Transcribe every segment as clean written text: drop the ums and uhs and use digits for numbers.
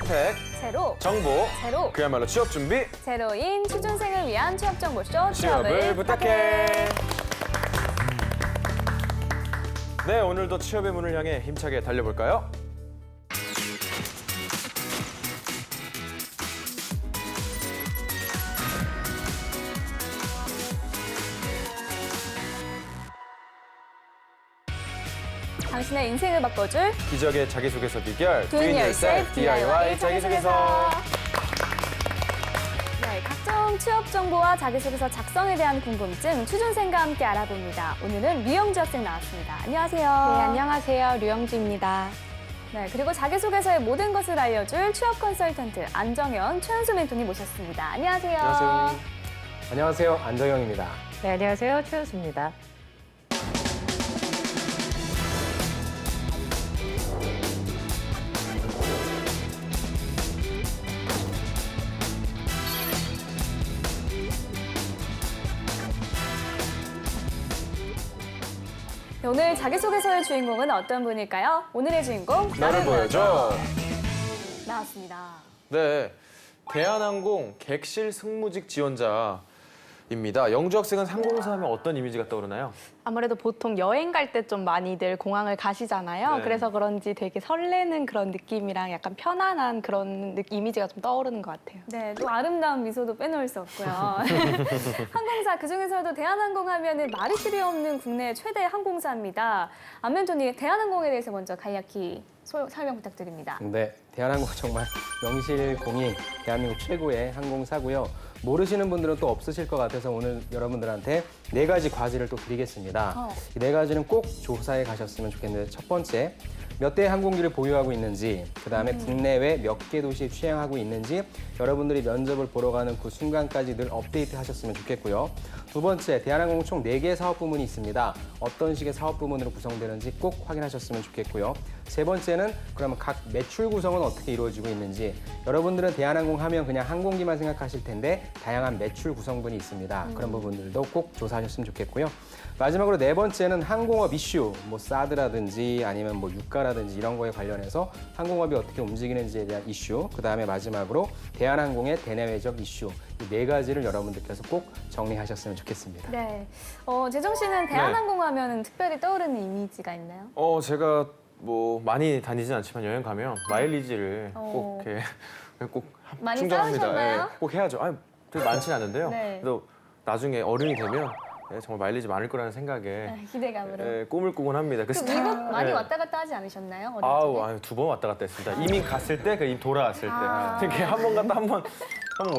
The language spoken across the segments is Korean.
혜택, 제로, 정보, 제로, 그야말로 취업 준비, 제로인 취준생을 위한 취업정보쇼 취업을 부탁해. 네, 오늘도 취업의 문을 향해 힘차게 달려볼까요? 당신의 인생을 바꿔줄 기적의 자기소개서 비결, Doing Yourself DIY 자기소개서. 네, 각종 취업 정보와 자기소개서 작성에 대한 궁금증 취준생과 함께 알아봅니다. 오늘은 류영지 학생 나왔습니다. 안녕하세요. 네, 안녕하세요. 류영지입니다. 네, 그리고 자기소개서의 모든 것을 알려줄 취업 컨설턴트 안정현, 최현수 멘토님 모셨습니다. 안녕하세요. 안녕하세요. 안녕하세요. 안정영입니다. 네, 안녕하세요. 최현수입니다. 네, 오늘 자기소개서의 주인공은 어떤 분일까요? 오늘의 주인공 나를 보여줘. 나왔습니다. 네, 대한항공 객실 승무직 지원자입니다. 영주 학생은 항공사 하면 어떤 이미지가 떠오르나요? 아무래도 보통 여행 갈 때 좀 많이들 공항을 가시잖아요. 네. 그래서 그런지 되게 설레는 그런 느낌이랑 약간 편안한 그런 이미지가 좀 떠오르는 것 같아요. 네, 또 아름다운 미소도 빼놓을 수 없고요. 항공사, 그중에서도 대한항공 하면은 말이 필요 없는 국내 최대 항공사입니다. 안멘토님, 대한항공에 대해서 먼저 간략히 설명 부탁드립니다. 네, 대한항공 정말 명실공히 대한민국 최고의 항공사고요. 모르시는 분들은 또 없으실 것 같아서 오늘 여러분들한테 4가지 과제를 또 드리겠습니다. 이 4가지는 꼭 조사해 가셨으면 좋겠는데, 첫 번째, 몇 대의 항공기를 보유하고 있는지, 그다음에 국내외 몇 개 도시에 취항하고 있는지 여러분들이 면접을 보러 가는 그 순간까지 늘 업데이트 하셨으면 좋겠고요. 두 번째, 대한항공 총 4개의 사업 부문이 있습니다. 어떤 식의 사업 부문으로 구성되는지 꼭 확인하셨으면 좋겠고요. 세 번째는 그러면 각 매출 구성은 어떻게 이루어지고 있는지, 여러분들은 대한항공 하면 그냥 항공기만 생각하실 텐데 다양한 매출 구성분이 있습니다. 그런 부분들도 꼭 조사하셨으면 좋겠고요. 마지막으로 4번째는 항공업 이슈, 뭐 사드라든지 아니면 뭐 유가라든지 이런 거에 관련해서 항공업이 어떻게 움직이는지에 대한 이슈, 그다음에 마지막으로 대한항공의 대내외적 이슈, 이 4가지를 여러분들께서 꼭 정리하셨으면 좋겠습니다. 네, 재정 씨는 대한항공 하면은 특별히 떠오르는 이미지가 있나요? 제가 뭐 많이 다니진 않지만 여행 가면 마일리지를 꼭 이렇게 꼭 많이 충전합니다. 쌓으셨나요? 예, 꼭 해야죠. 아니, 되게 많지는 않은데요. 네. 그래도 나중에 어른이 되면 정말 마일리지 많을 거라는 생각에 네, 기대감으로. 꿈을 꾸곤 합니다. 그 미국 많이 예. 왔다 갔다 하지 않으셨나요? 어릴 아우, 적에? 2번 왔다 갔다 했습니다. 이민 갔을 때, 이민 돌아왔을 아. 때. 이렇게 한 번 갔다 한 번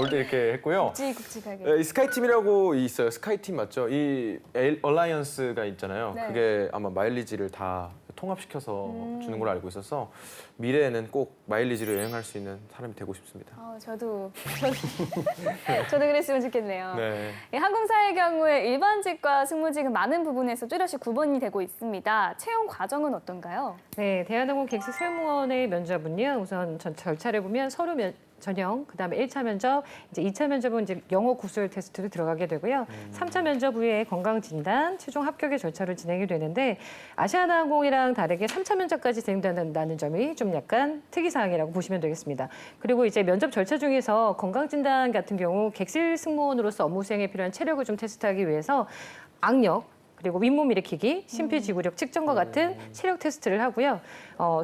올 때 이렇게 했고요. 굵직굵직하게. 이 스카이팀이라고 있어요. 스카이팀 맞죠? 이 얼라이언스가 있잖아요. 네. 그게 아마 마일리지를 다 통합시켜서 주는 걸로 알고 있어서 미래에는 꼭 마일리지로 여행할 수 있는 사람이 되고 싶습니다. 저도 그랬으면 좋겠네요. 네. 이 항공사의 경우에 일반직과 승무직은 많은 부분에서 뚜렷이 구분이 되고 있습니다. 채용 과정은 어떤가요? 네, 대한항공 객실 승무원의 면접은요. 우선 절차를 보면 서류 전형, 그다음에 1차 면접, 이제 2차 면접은 이제 영어 구술 테스트로 들어가게 되고요. 3차 면접 후에 건강 진단, 최종 합격의 절차로 진행이 되는데, 아시아나항공이랑 다르게 3차 면접까지 진행된다는 점이 좀 약간 특이사항이라고 보시면 되겠습니다. 그리고 이제 면접 절차 중에서 건강 진단 같은 경우 객실 승무원으로서 업무 수행에 필요한 체력을 좀 테스트하기 위해서 악력, 그리고 윗몸 일으키기, 심폐지구력 측정과 같은 체력 테스트를 하고요.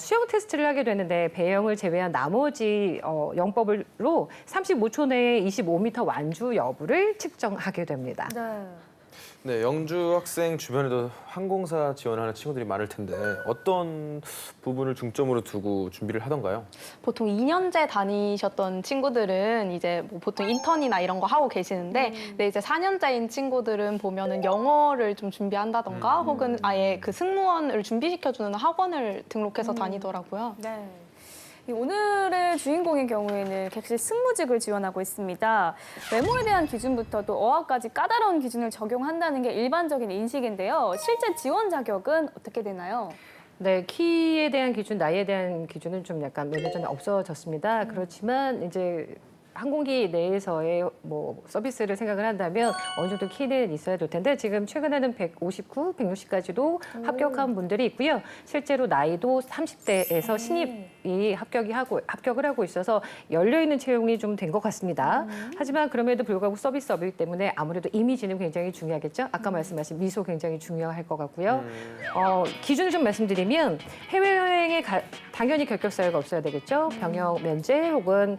수영 테스트를 하게 되는데 배영을 제외한 나머지 영법으로 35초 내에 25m 완주 여부를 측정하게 됩니다. 네. 네, 영주 학생 주변에도 항공사 지원하는 친구들이 많을 텐데 어떤 부분을 중점으로 두고 준비를 하던가요? 보통 2년제 다니셨던 친구들은 이제 뭐 보통 인턴이나 이런 거 하고 계시는데, 근데 이제 4년제인 친구들은 보면은 영어를 좀 준비한다던가 혹은 아예 그 승무원을 준비시켜주는 학원을 등록해서 다니더라고요. 네. 이 오늘의 주인공의 경우에는 객실 승무직을 지원하고 있습니다. 외모에 대한 기준부터 또 어학까지 까다로운 기준을 적용한다는 게 일반적인 인식인데요. 실제 지원 자격은 어떻게 되나요? 네, 키에 대한 기준, 나이에 대한 기준은 좀 약간 몇 년 전에 없어졌습니다. 그렇지만 이제 항공기 내에서의 뭐 서비스를 생각을 한다면 어느 정도 키는 있어야 될 텐데 지금 최근에는 159, 160까지도 합격한 분들이 있고요. 실제로 나이도 30대에서 신입이 합격을 하고 있어서 열려 있는 채용이 좀 된 것 같습니다. 하지만 그럼에도 불구하고 서비스업이기 때문에 아무래도 이미지는 굉장히 중요하겠죠. 아까 말씀하신 미소 굉장히 중요할 것 같고요. 기준을 좀 말씀드리면 해외여행에 당연히 결격 사유가 없어야 되겠죠. 병역 면제 혹은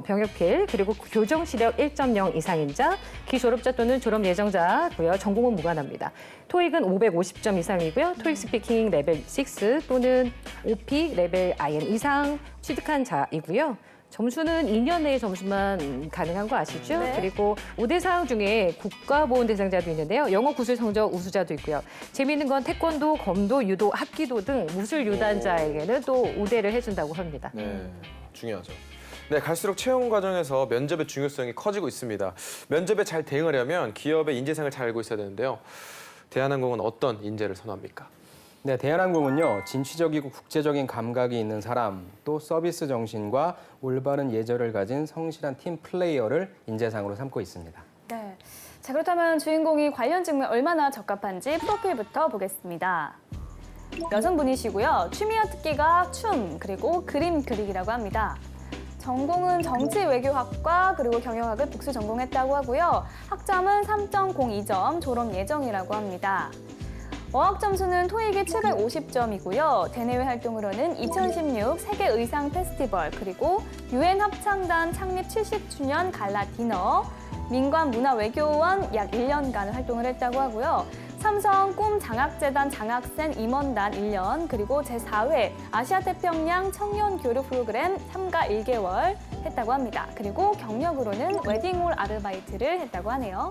병역 필 그리고 교정 시력 1.0 이상인자, 기졸업자 또는 졸업 예정자고요. 전공은 무관합니다. 토익은 550점 이상이고요. 토익 스피킹 레벨 6 또는 OP 레벨 IN 이상 취득한 자이고요. 점수는 2년 내의 점수만 가능한 거 아시죠? 네. 그리고 우대사항 중에 국가보훈 대상자도 있는데요. 영어 구술 성적 우수자도 있고요. 재미있는 건 태권도, 검도, 유도, 합기도 등 무술 유단자에게는 또 우대를 해준다고 합니다. 네, 중요하죠. 네, 갈수록 채용 과정에서 면접의 중요성이 커지고 있습니다. 면접에 잘 대응하려면 기업의 인재상을 잘 알고 있어야 되는데요. 대한항공은 어떤 인재를 선호합니까? 네, 대한항공은요, 진취적이고 국제적인 감각이 있는 사람, 또 서비스 정신과 올바른 예절을 가진 성실한 팀 플레이어를 인재상으로 삼고 있습니다. 네. 자, 그렇다면 주인공이 관련 직무에 얼마나 적합한지 프로필부터 보겠습니다. 여성분이시고요. 취미와 특기가 춤, 그리고 그림 그리기라고 합니다. 전공은 정치외교학과 그리고 경영학을 복수 전공했다고 하고요. 학점은 3.02점, 졸업 예정이라고 합니다. 어학 점수는 토익이 750점이고요. 대내외 활동으로는 2016 세계 의상 페스티벌, 그리고 유엔 합창단 창립 70주년 갈라 디너, 민관 문화외교원 약 1년간 활동을 했다고 하고요. 삼성 꿈 장학재단 장학생 임원단 1년, 그리고 제4회 아시아태평양 청년 교류 프로그램 참가 1개월 했다고 합니다. 그리고 경력으로는 웨딩홀 아르바이트를 했다고 하네요.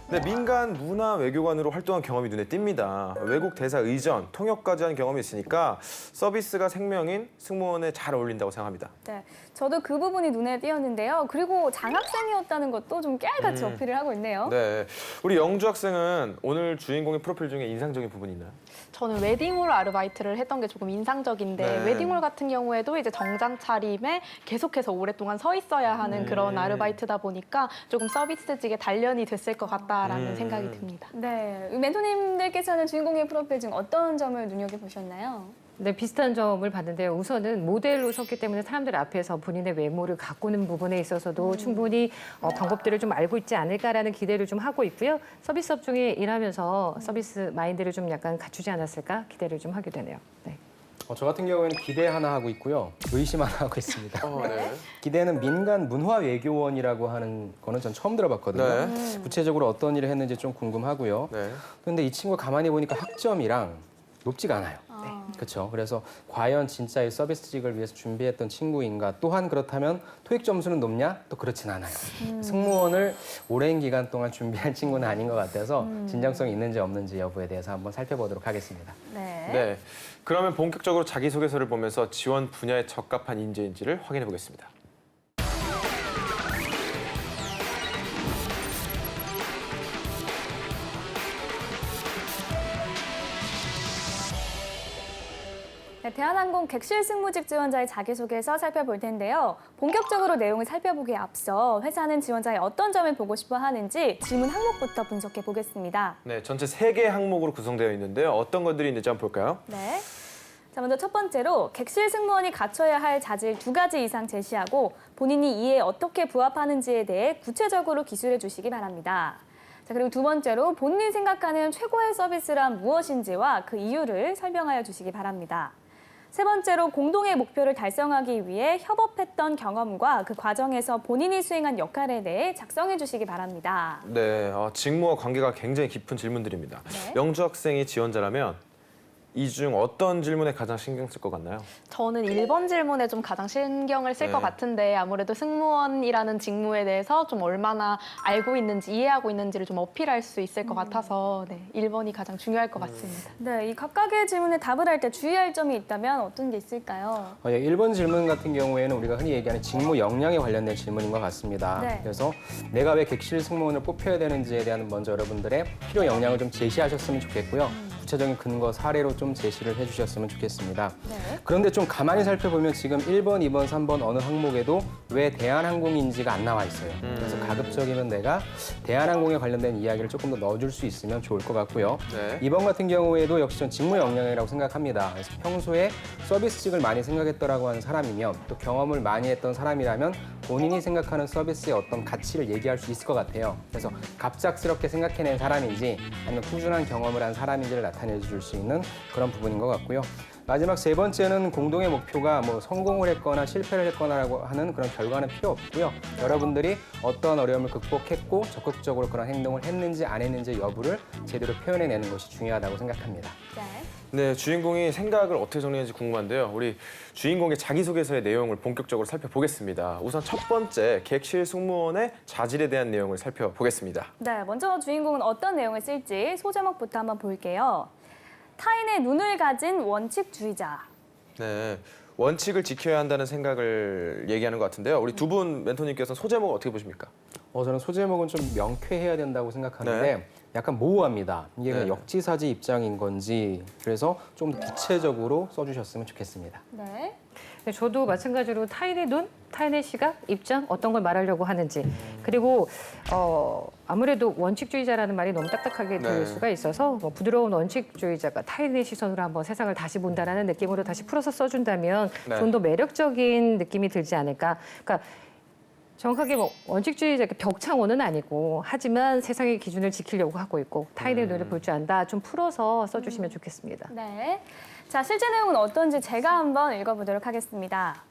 네, 민간 문화 외교관으로 활동한 경험이 눈에 띕니다. 외국 대사 의전, 통역까지 한 경험이 있으니까 서비스가 생명인 승무원에 잘 어울린다고 생각합니다. 네, 저도 그 부분이 눈에 띄었는데요. 그리고 장학생이었다는 것도 좀 깨알같이 어필을 하고 있네요. 네, 우리 영주 학생은 오늘 주인공의 프로필 중에 인상적인 부분이 있나요? 저는 웨딩홀 아르바이트를 했던 게 조금 인상적인데 네. 웨딩홀 같은 경우에도 이제 정장 차림에 계속해서 오랫동안 서 있어야 하는 그런 아르바이트다 보니까 조금 서비스직에 단련이 됐을 것 같다라는 생각이 듭니다. 네, 멘토님들께서는 주인공의 프로필 중 어떤 점을 눈여겨보셨나요? 네, 비슷한 점을 봤는데요. 우선은 모델로 섰기 때문에 사람들 앞에서 본인의 외모를 가꾸는 부분에 있어서도 충분히 방법들을 좀 알고 있지 않을까라는 기대를 좀 하고 있고요. 서비스업 중에 일하면서 서비스 마인드를 좀 약간 갖추지 않았을까 기대를 좀 하게 되네요. 네. 저 같은 경우에는 기대 하나 하고 있고요, 의심 하나 하고 있습니다. 네. 기대는 민간 문화외교원이라고 하는 거는 전 처음 들어봤거든요. 네. 구체적으로 어떤 일을 했는지 좀 궁금하고요. 네. 근데 이 친구 가만히 보니까 학점이랑 높지가 않아요. 그렇죠. 그래서 과연 진짜 이 서비스직을 위해서 준비했던 친구인가? 또한 그렇다면 토익 점수는 높냐? 또 그렇진 않아요. 승무원을 오랜 기간 동안 준비한 친구는 아닌 것 같아서 진정성이 있는지 없는지 여부에 대해서 한번 살펴보도록 하겠습니다. 네. 네, 그러면 본격적으로 자기소개서를 보면서 지원 분야에 적합한 인재인지를 확인해 보겠습니다. 네, 대한항공 객실 승무직 지원자의 자기소개서 살펴볼 텐데요. 본격적으로 내용을 살펴보기에 앞서 회사는 지원자의 어떤 점을 보고 싶어 하는지 질문 항목부터 분석해 보겠습니다. 네, 전체 3개 항목으로 구성되어 있는데요. 어떤 것들이 있는지 한번 볼까요? 네. 자, 먼저 첫 번째로 객실 승무원이 갖춰야 할 자질 2가지 이상 제시하고 본인이 이에 어떻게 부합하는지에 대해 구체적으로 기술해 주시기 바랍니다. 자, 그리고 두 번째로 본인이 생각하는 최고의 서비스란 무엇인지와 그 이유를 설명하여 주시기 바랍니다. 세 번째로 공동의 목표를 달성하기 위해 협업했던 경험과 그 과정에서 본인이 수행한 역할에 대해 작성해 주시기 바랍니다. 네, 직무와 관계가 굉장히 깊은 질문들입니다. 네. 영주 학생이 지원자라면 이 중 어떤 질문에 가장 신경 쓸 것 같나요? 저는 1번 질문에 좀 가장 신경을 쓸 것 네. 같은데 아무래도 승무원이라는 직무에 대해서 좀 얼마나 알고 있는지 이해하고 있는지를 좀 어필할 수 있을 것 같아서 네, 1번이 가장 중요할 것 같습니다. 네, 이 각각의 질문에 답을 할 때 주의할 점이 있다면 어떤 게 있을까요? 1번 질문 같은 경우에는 우리가 흔히 얘기하는 직무 역량에 관련된 질문인 것 같습니다. 네. 그래서 내가 왜 객실 승무원을 뽑혀야 되는지에 대한 먼저 여러분들의 필요 역량을 좀 제시하셨으면 좋겠고요. 구체적인 근거 사례로 좀 제시를 해주셨으면 좋겠습니다. 네. 그런데 좀 가만히 살펴보면 지금 1번, 2번, 3번 어느 항목에도 왜 대한항공인지가 안 나와 있어요. 그래서 가급적이면 내가 대한항공에 관련된 이야기를 조금 더 넣어줄 수 있으면 좋을 것 같고요. 네. 2번 같은 경우에도 역시 전 직무 역량이라고 생각합니다. 그래서 평소에 서비스직을 많이 생각했더라고 하는 사람이면 또 경험을 많이 했던 사람이라면 본인이 생각하는 서비스의 어떤 가치를 얘기할 수 있을 것 같아요. 그래서 갑작스럽게 생각해낸 사람인지 아니면 꾸준한 경험을 한 사람인지를 나타내 줄 수 있는 그런 부분인 것 같고요. 마지막 세 번째는 공동의 목표가 뭐 성공을 했거나 실패를 했거나라고 하는 그런 결과는 필요 없고요. 여러분들이 어떤 어려움을 극복했고 적극적으로 그런 행동을 했는지 안 했는지 여부를 제대로 표현해내는 것이 중요하다고 생각합니다. 네. 네, 주인공이 생각을 어떻게 정리했는지 궁금한데요. 우리 주인공의 자기소개서의 내용을 본격적으로 살펴보겠습니다. 우선 첫 번째, 객실 승무원의 자질에 대한 내용을 살펴보겠습니다. 네, 먼저 주인공은 어떤 내용을 쓸지 소제목부터 한번 볼게요. 타인의 눈을 가진 원칙주의자. 네, 원칙을 지켜야 한다는 생각을 얘기하는 것 같은데요. 우리 두 분 멘토님께서는 소제목을 어떻게 보십니까? 저는 소제목은 좀 명쾌해야 된다고 생각하는데 네. 약간 모호합니다. 이게 그냥 네. 역지사지 입장인 건지 그래서 좀 더 구체적으로 써주셨으면 좋겠습니다. 네. 네, 저도 마찬가지로 타인의 눈, 타인의 시각, 입장 어떤 걸 말하려고 하는지 그리고 아무래도 원칙주의자라는 말이 너무 딱딱하게 들릴 네. 수가 있어서 뭐 부드러운 원칙주의자가 타인의 시선으로 한번 세상을 다시 본다라는 느낌으로 다시 풀어서 써준다면 네. 좀 더 매력적인 느낌이 들지 않을까. 그러니까 정확하게 뭐 원칙주의자 벽창호는 아니고 하지만 세상의 기준을 지키려고 하고 있고 타인의 눈을 볼 줄 안다. 좀 풀어서 써주시면 좋겠습니다. 네. 자, 실제 내용은 어떤지 제가 한번 읽어보도록 하겠습니다.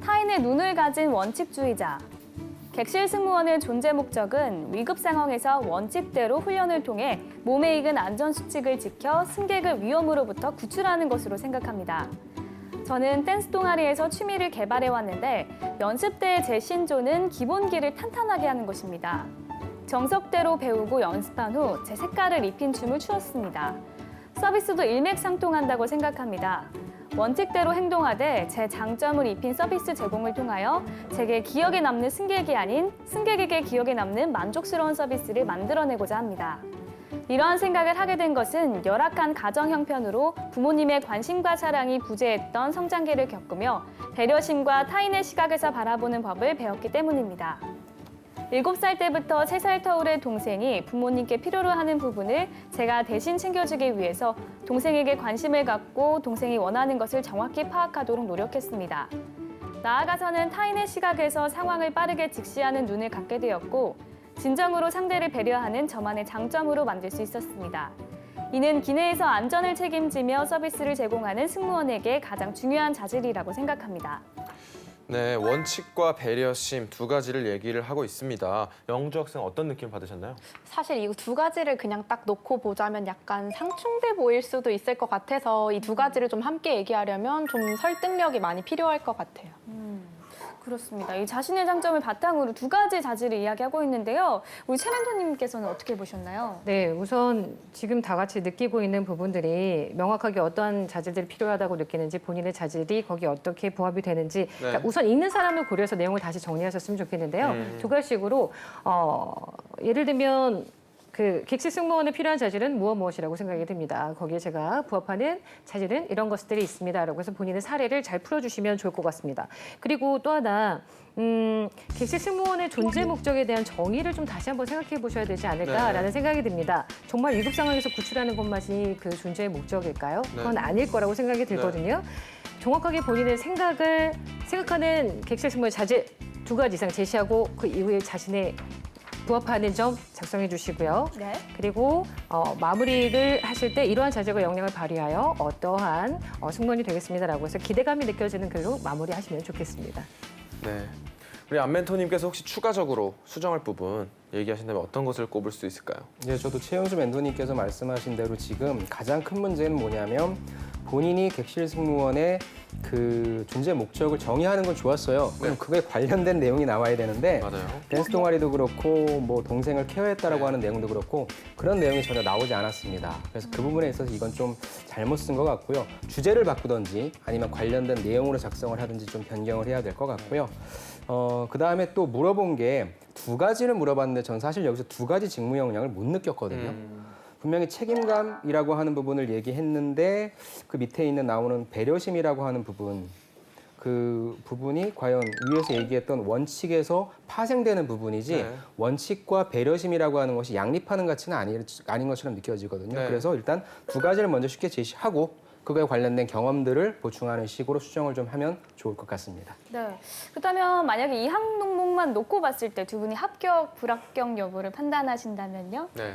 타인의 눈을 가진 원칙주의자. 객실 승무원의 존재 목적은 위급 상황에서 원칙대로 훈련을 통해 몸에 익은 안전수칙을 지켜 승객을 위험으로부터 구출하는 것으로 생각합니다. 저는 댄스 동아리에서 취미를 개발해 왔는데 연습 때의 제 신조는 기본기를 탄탄하게 하는 것입니다. 정석대로 배우고 연습한 후 제 색깔을 입힌 춤을 추었습니다. 서비스도 일맥상통한다고 생각합니다. 원칙대로 행동하되 제 장점을 입힌 서비스 제공을 통하여 제게 기억에 남는 승객이 아닌 승객에게 기억에 남는 만족스러운 서비스를 만들어내고자 합니다. 이러한 생각을 하게 된 것은 열악한 가정 형편으로 부모님의 관심과 사랑이 부재했던 성장기를 겪으며 배려심과 타인의 시각에서 바라보는 법을 배웠기 때문입니다. 7살 때부터 3살 터울의 동생이 부모님께 필요로 하는 부분을 제가 대신 챙겨주기 위해서 동생에게 관심을 갖고 동생이 원하는 것을 정확히 파악하도록 노력했습니다. 나아가서는 타인의 시각에서 상황을 빠르게 직시하는 눈을 갖게 되었고 진정으로 상대를 배려하는 저만의 장점으로 만들 수 있었습니다. 이는 기내에서 안전을 책임지며 서비스를 제공하는 승무원에게 가장 중요한 자질이라고 생각합니다. 네, 원칙과 배려심 두 가지를 얘기를 하고 있습니다. 영주 학생 어떤 느낌 받으셨나요? 사실 이 두 가지를 그냥 딱 놓고 보자면 약간 상충돼 보일 수도 있을 것 같아서 이 두 가지를 좀 함께 얘기하려면 좀 설득력이 많이 필요할 것 같아요. 그렇습니다. 이 자신의 장점을 바탕으로 두 가지 자질을 이야기하고 있는데요. 우리 최 멘토님께서는 어떻게 보셨나요? 네, 우선 지금 다 같이 느끼고 있는 부분들이 명확하게 어떠한 자질들이 필요하다고 느끼는지 본인의 자질이 거기에 어떻게 부합이 되는지 그러니까 우선 읽는 사람을 고려해서 내용을 다시 정리하셨으면 좋겠는데요. 두 가지식으로 예를 들면 그 객실 승무원에 필요한 자질은 무엇이라고 생각이 듭니다. 거기에 제가 부합하는 자질은 이런 것들이 있습니다라고 해서 본인의 사례를 잘 풀어주시면 좋을 것 같습니다. 그리고 또 하나 객실 승무원의 존재 목적에 대한 정의를 좀 다시 한번 생각해 보셔야 되지 않을까라는 생각이 듭니다. 정말 위급 상황에서 구출하는 것만이 그 존재의 목적일까요? 그건 아닐 거라고 생각이 들거든요. 정확하게 본인의 생각하는 객실 승무원의 자질 2가지 이상 제시하고 그 이후에 자신의 부합하는 점 작성해 주시고요. 네. 그리고 마무리를 하실 때 이러한 자질과 역량을 발휘하여 어떠한 승무원이 되겠습니다라고 해서 기대감이 느껴지는 글로 마무리하시면 좋겠습니다. 네, 우리 안 멘토님께서 혹시 추가적으로 수정할 부분 얘기하신다면 어떤 것을 꼽을 수 있을까요? 네, 저도 최영수 멘토님께서 말씀하신 대로 지금 가장 큰 문제는 뭐냐면 본인이 객실 승무원의 그 존재 목적을 정의하는 건 좋았어요. 그럼 그거에 관련된 내용이 나와야 되는데 맞아요. 댄스 동아리도 그렇고 뭐 동생을 케어했다라고 하는 내용도 그렇고 그런 내용이 전혀 나오지 않았습니다. 그래서 그 부분에 있어서 이건 좀 잘못 쓴 것 같고요. 주제를 바꾸든지 아니면 관련된 내용으로 작성을 하든지 좀 변경을 해야 될 것 같고요. 그다음에 또 물어본 게 2가지를 물어봤는데 전 사실 여기서 2가지 직무 역량을 못 느꼈거든요. 분명히 책임감이라고 하는 부분을 얘기했는데 그 밑에 있는 나오는 배려심이라고 하는 부분 그 부분이 과연 위에서 얘기했던 원칙에서 파생되는 부분이지 네. 원칙과 배려심이라고 하는 것이 양립하는 가치는 아닌 것처럼 느껴지거든요. 네. 그래서 일단 두 가지를 먼저 쉽게 제시하고 그거에 관련된 경험들을 보충하는 식으로 수정을 좀 하면 좋을 것 같습니다. 네. 그렇다면 만약에 이 항목만 놓고 봤을 때 두 분이 합격, 불합격 여부를 판단하신다면요? 네.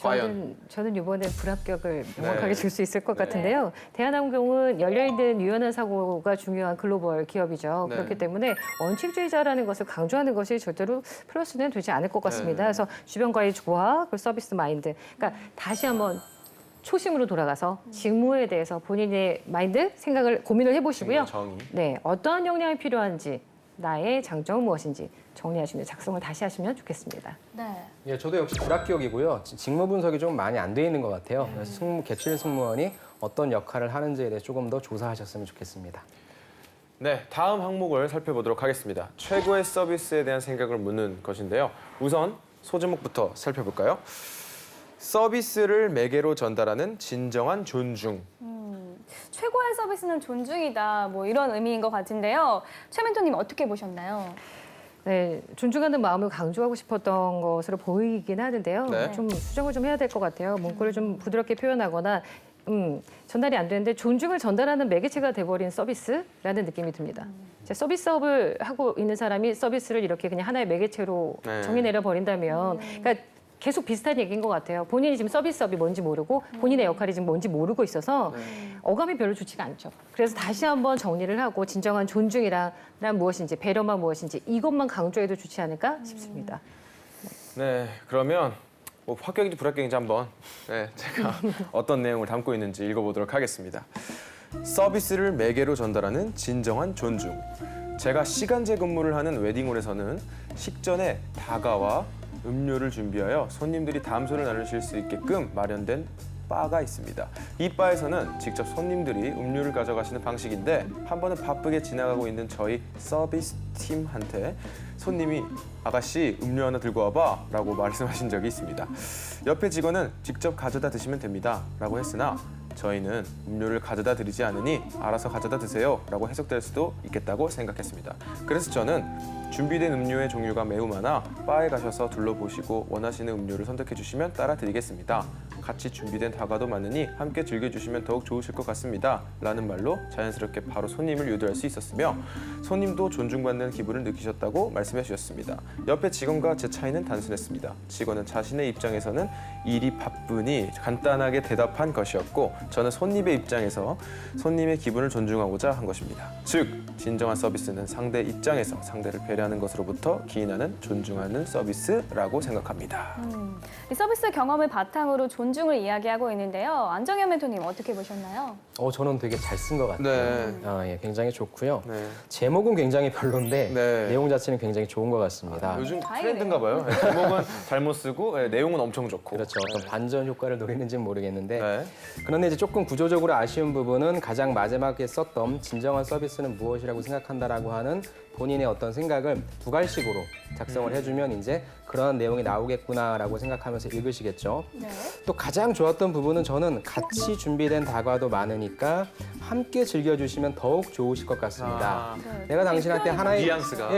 과연. 저는 이번에 불합격을 네. 명확하게 줄 수 있을 것 같은데요. 대한항공은 열려있는 유연한 사고가 중요한 글로벌 기업이죠. 네. 그렇기 때문에 원칙주의자라는 것을 강조하는 것이 절대로 플러스는 되지 않을 것 같습니다. 네. 그래서 주변과의 조화, 그 서비스 마인드. 그러니까 다시 한번 초심으로 돌아가서 직무에 대해서 본인의 마인드, 생각을 고민을 해보시고요. 정의. 네, 어떠한 역량이 필요한지, 나의 장점은 무엇인지 정리하시면 작성을 다시 하시면 좋겠습니다. 네. 예, 저도 역시 불합격이고요. 직무 분석이 좀 많이 안 돼 있는 것 같아요. 그래서 객실 승무원이 어떤 역할을 하는지에 대해 조금 더 조사하셨으면 좋겠습니다. 네, 다음 항목을 살펴보도록 하겠습니다. 최고의 서비스에 대한 생각을 묻는 것인데요. 우선 소제목부터 살펴볼까요? 서비스를 매개로 전달하는 진정한 존중. 최고의 서비스는 존중이다. 뭐 이런 의미인 것 같은데요. 최 멘토님 어떻게 보셨나요? 네, 존중하는 마음을 강조하고 싶었던 것으로 보이긴 하는데요. 네. 좀 수정을 좀 해야 될 것 같아요. 문구를 좀 부드럽게 표현하거나 전달이 안 되는데 존중을 전달하는 매개체가 돼버린 서비스라는 느낌이 듭니다. 서비스업을 하고 있는 사람이 서비스를 이렇게 그냥 하나의 매개체로 네. 정의내려 버린다면, 그러니까 계속 비슷한 얘기인 것 같아요. 본인이 지금 서비스업이 뭔지 모르고 본인의 역할이 지금 뭔지 모르고 있어서 어감이 별로 좋지가 않죠. 그래서 다시 한번 정리를 하고 진정한 존중이란 무엇인지, 배려만 무엇인지 이것만 강조해도 좋지 않을까 싶습니다. 네, 그러면 뭐 합격인지 불합격인지 한번 제가 어떤 내용을 담고 있는지 읽어보도록 하겠습니다. 서비스를 매개로 전달하는 진정한 존중. 제가 시간제 근무를 하는 웨딩홀에서는 식전에 다가와 음료를 준비하여 손님들이 담소를 나누실 수 있게끔 마련된 바가 있습니다. 이 바에서는 직접 손님들이 음료를 가져가시는 방식인데 한 번은 바쁘게 지나가고 있는 저희 서비스 팀한테 손님이 아가씨 음료 하나 들고 와봐 라고 말씀하신 적이 있습니다. 옆에 직원은 직접 가져다 드시면 됩니다 라고 했으나 저희는 음료를 가져다 드리지 않으니 알아서 가져다 드세요 라고 해석될 수도 있겠다고 생각했습니다. 그래서 저는 준비된 음료의 종류가 매우 많아 바에 가셔서 둘러보시고 원하시는 음료를 선택해 주시면 따라 드리겠습니다. 같이 준비된 다과도 많으니 함께 즐겨주시면 더욱 좋으실 것 같습니다. 라는 말로 자연스럽게 바로 손님을 유도할 수 있었으며 손님도 존중받는 기분을 느끼셨다고 말씀해 주셨습니다. 옆에 직원과 제 차이는 단순했습니다. 직원은 자신의 입장에서는 일이 바쁘니 간단하게 대답한 것이었고 저는 손님의 입장에서 손님의 기분을 존중하고자 한 것입니다. 즉, 진정한 서비스는 상대 입장에서 상대를 배려하는 것으로부터 기인하는 존중하는 서비스라고 생각합니다. 이 서비스 경험을 바탕으로 존중을 이야기하고 있는데요. 안정현 멘토님 어떻게 보셨나요? 저는 되게 잘 쓴 것 같아요. 네. 예, 굉장히 좋고요. 네. 제목은 굉장히 별론데 네. 내용 자체는 굉장히 좋은 것 같습니다. 요즘 다행이네요. 트렌드인가 봐요. 제목은 잘못 쓰고 내용은 엄청 좋고. 그렇죠. 어떤 반전 효과를 노리는지는 모르겠는데 네. 그런데 이제 조금 구조적으로 아쉬운 부분은 가장 마지막에 썼던 진정한 서비스는 무엇이라고 생각한다라고 하는 본인의 어떤 생각을 두 갈식으로 작성을 해주면 이제 그런 내용이 나오겠구나라고 생각하면서 읽으시겠죠. 네. 또 가장 좋았던 부분은 저는 같이 준비된 다과도 많으니까 함께 즐겨주시면 더욱 좋으실 것 같습니다. 네. 내가 당신한테 하나의 뉘앙스가.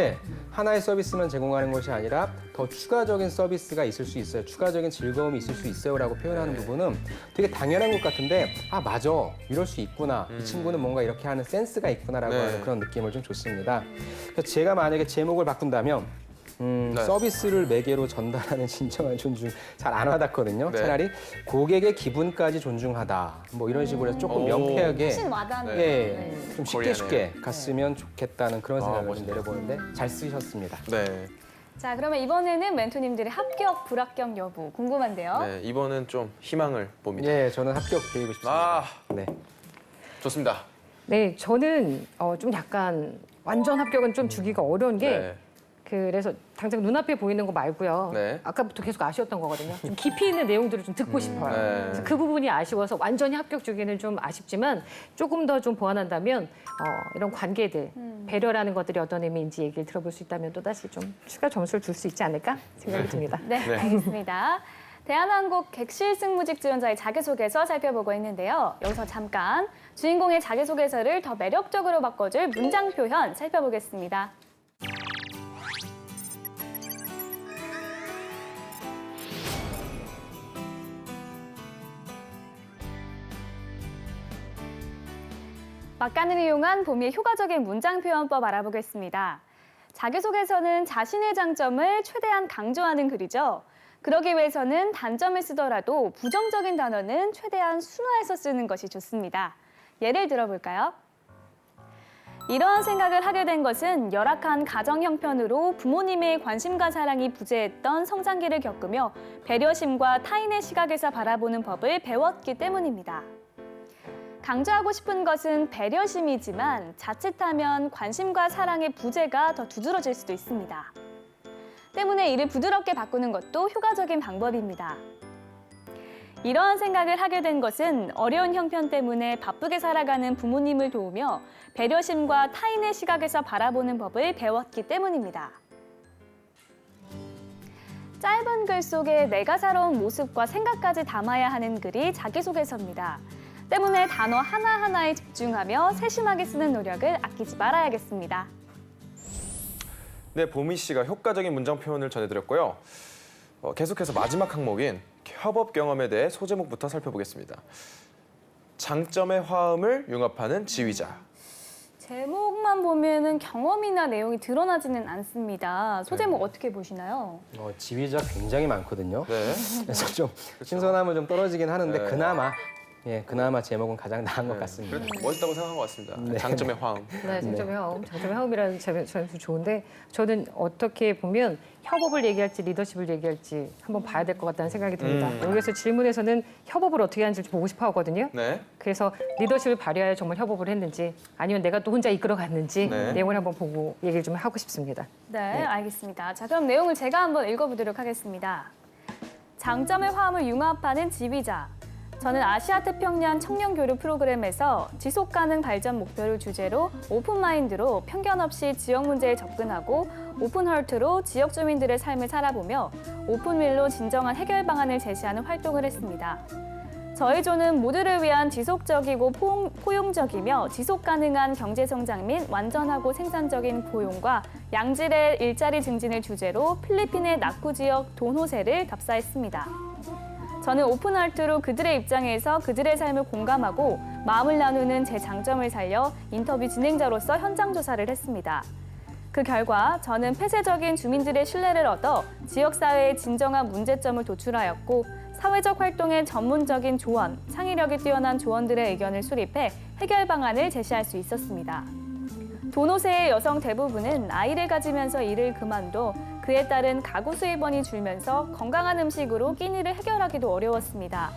하나의 서비스만 제공하는 것이 아니라 더 추가적인 서비스가 있을 수 있어요. 추가적인 즐거움이 있을 수 있어요라고 표현하는 부분은 되게 당연한 것 같은데 맞아 이럴 수 있구나. 이 친구는 뭔가 이렇게 하는 센스가 있구나라고 네. 하는 그런 느낌을 좀 줬습니다. 그래서 제가 만약에 제목을 바꾼다면 네. 서비스를 매개로 전달하는 진정한 존중 잘 안 와닿거든요. 네. 차라리 고객의 기분까지 존중하다. 뭐 이런 식으로 해서 조금 오. 명쾌하게 훨씬 와닿는. 예, 좀 쉽게 코리아네요. 갔으면 좋겠다는 그런 생각을 좀 멋있네요. 내려보는데 잘 쓰셨습니다. 네. 자, 그러면 이번에는 멘토님들의 합격, 불합격 여부 궁금한데요. 네. 이번은 좀 희망을 봅니다. 예, 저는 합격 드리고 싶습니다. 아, 네. 좋습니다. 네, 저는 좀 약간 완전 합격은 좀 주기가 어려운 게 네. 그래서 당장 눈앞에 보이는 거 말고요. 네. 아까부터 계속 아쉬웠던 거거든요. 좀 깊이 있는 내용들을 좀 듣고 싶어요. 네. 그래서 그 부분이 아쉬워서 완전히 합격 주기는 좀 아쉽지만 조금 더 좀 보완한다면 이런 관계들, 배려라는 것들이 어떤 의미인지 얘기를 들어볼 수 있다면 또다시 좀 추가 점수를 줄 수 있지 않을까 생각이 듭니다. 네, 알겠습니다. 대한항공 객실 승무직 지원자의 자기소개서 살펴보고 있는데요. 여기서 잠깐 주인공의 자기소개서를 더 매력적으로 바꿔줄 문장 표현 살펴보겠습니다. 막간을 이용한 봄이의 효과적인 문장 표현법 알아보겠습니다. 자기소개서는 자신의 장점을 최대한 강조하는 글이죠. 그러기 위해서는 단점을 쓰더라도 부정적인 단어는 최대한 순화해서 쓰는 것이 좋습니다. 예를 들어볼까요? 이러한 생각을 하게 된 것은 열악한 가정 형편으로 부모님의 관심과 사랑이 부재했던 성장기를 겪으며 배려심과 타인의 시각에서 바라보는 법을 배웠기 때문입니다. 강조하고 싶은 것은 배려심이지만 자칫하면 관심과 사랑의 부재가 더 두드러질 수도 있습니다. 때문에 이를 부드럽게 바꾸는 것도 효과적인 방법입니다. 이러한 생각을 하게 된 것은 어려운 형편 때문에 바쁘게 살아가는 부모님을 도우며 배려심과 타인의 시각에서 바라보는 법을 배웠기 때문입니다. 짧은 글 속에 내가 살아온 모습과 생각까지 담아야 하는 글이 자기소개서입니다. 때문에 단어 하나하나에 집중하며 세심하게 쓰는 노력을 아끼지 말아야겠습니다. 네, 보미 씨가 효과적인 문장 표현을 전해드렸고요. 계속해서 마지막 항목인 협업 경험에 대해 소제목부터 살펴보겠습니다. 장점의 화음을 융합하는 지휘자. 제목만 보면은 경험이나 내용이 드러나지는 않습니다. 소제목 어떻게 보시나요? 지휘자 굉장히 많거든요. 네. 그래서 좀 신선함은 좀 떨어지긴 하는데 네. 그나마 제목은 가장 나은 것 같습니다. 그래도 멋있다고 생각한 것 같습니다. 네. 장점의 화음. 네, 장점의 화음. 장점의 화음이라는 점에서 좋은데 저는 어떻게 보면 협업을 얘기할지 리더십을 얘기할지 한번 봐야 될 것 같다는 생각이 듭니다. 여기서 질문에서는 협업을 어떻게 하는지 보고 싶어 하거든요. 네. 그래서 리더십을 발휘하여 정말 협업을 했는지 아니면 내가 또 혼자 이끌어갔는지 네. 내용을 한번 보고 얘기를 좀 하고 싶습니다. 네, 알겠습니다. 자, 그럼 내용을 제가 한번 읽어보도록 하겠습니다. 장점의 화음을 융합하는 지휘자. 저는 아시아태평양 청년교류 프로그램에서 지속가능 발전 목표를 주제로 오픈마인드로 편견 없이 지역 문제에 접근하고 오픈헐트로 지역 주민들의 삶을 살아보며 오픈윌로 진정한 해결 방안을 제시하는 활동을 했습니다. 저희 조는 모두를 위한 지속적이고 포용적이며 지속가능한 경제성장 및 완전하고 생산적인 고용과 양질의 일자리 증진을 주제로 필리핀의 나쿠 지역 돈호세를 답사했습니다. 저는 오픈할트로 그들의 입장에서 그들의 삶을 공감하고 마음을 나누는 제 장점을 살려 인터뷰 진행자로서 현장 조사를 했습니다. 그 결과 저는 폐쇄적인 주민들의 신뢰를 얻어 지역사회의 진정한 문제점을 도출하였고 사회적 활동의 전문적인 조언, 창의력이 뛰어난 조언들의 의견을 수립해 해결 방안을 제시할 수 있었습니다. 돈호세의 여성 대부분은 아이를 가지면서 일을 그만둬 그에 따른 가구 수입원이 줄면서 건강한 음식으로 끼니를 해결하기도 어려웠습니다.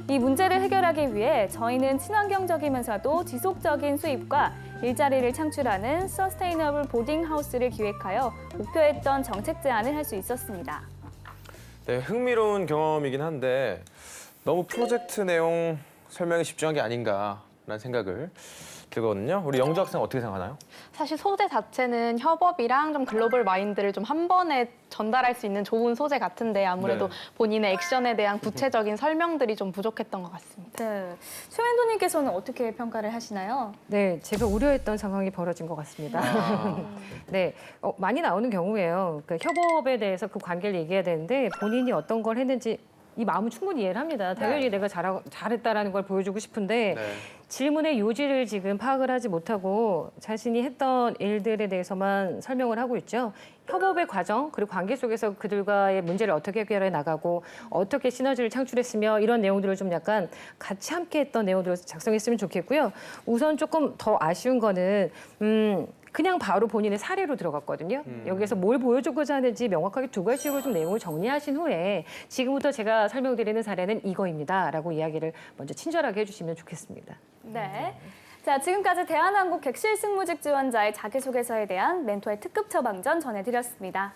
이 문제를 해결하기 위해 저희는 친환경적이면서도 지속적인 수입과 일자리를 창출하는 서스테이너블 보딩하우스를 기획하여 목표했던 정책 제안을 할 수 있었습니다. 네, 흥미로운 경험이긴 한데 너무 프로젝트 내용 설명에 집중한 게 아닌가라는 생각을 들거든요. 우리 영주 학생 어떻게 생각하나요? 사실 소재 자체는 협업이랑 좀 글로벌 마인드를 좀 한 번에 전달할 수 있는 좋은 소재 같은데 아무래도 네. 본인의 액션에 대한 구체적인 설명들이 좀 부족했던 것 같습니다. 네, 최wen도님께서는 어떻게 평가를 하시나요? 네, 제가 우려했던 상황이 벌어진 것 같습니다. 네, 많이 나오는 경우예요. 그러니까 협업에 대해서 그 관계를 얘기해야 되는데 본인이 어떤 걸 했는지 이 마음은 충분히 이해를 합니다. 당연히 내가 잘했다라는 걸 보여주고 싶은데 네. 질문의 요지를 지금 파악을 하지 못하고 자신이 했던 일들에 대해서만 설명을 하고 있죠. 협업의 과정 그리고 관계 속에서 그들과의 문제를 어떻게 해결해 나가고 어떻게 시너지를 창출했으며 이런 내용들을 좀 약간 같이 함께 했던 내용들을 작성했으면 좋겠고요. 우선 조금 더 아쉬운 거는 그냥 바로 본인의 사례로 들어갔거든요. 여기서 뭘 보여주고자 하는지 명확하게 두 가지로 좀 내용을 정리하신 후에 지금부터 제가 설명드리는 사례는 이거입니다라고 이야기를 먼저 친절하게 해주시면 좋겠습니다. 네. 자, 지금까지 대한항공 객실 승무직 지원자의 자기소개서에 대한 멘토의 특급 처방전 전해드렸습니다.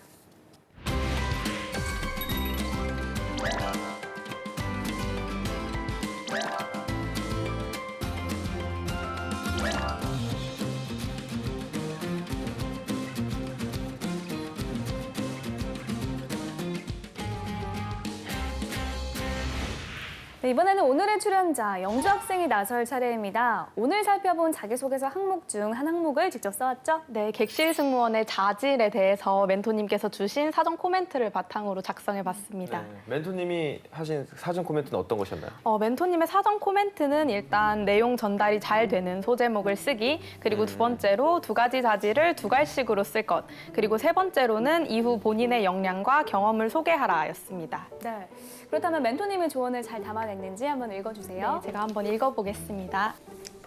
네, 이번에는 오늘의 출연자 영주 학생이 나설 차례입니다. 오늘 살펴본 자기소개서 항목 중 한 항목을 직접 써왔죠? 네, 객실 승무원의 자질에 대해서 멘토님께서 주신 사전 코멘트를 바탕으로 작성해봤습니다. 네, 멘토님이 하신 사전 코멘트는 어떤 것이었나요? 멘토님의 사전 코멘트는 일단 내용 전달이 잘 되는 소제목을 쓰기, 그리고 두 번째로 두 가지 자질을 두 갈씩으로 쓸 것, 그리고 세 번째로는 이후 본인의 역량과 경험을 소개하라였습니다. 네. 그렇다면 멘토님의 조언을 잘 담아냈는지 한번 읽어주세요. 네, 제가 한번 읽어보겠습니다.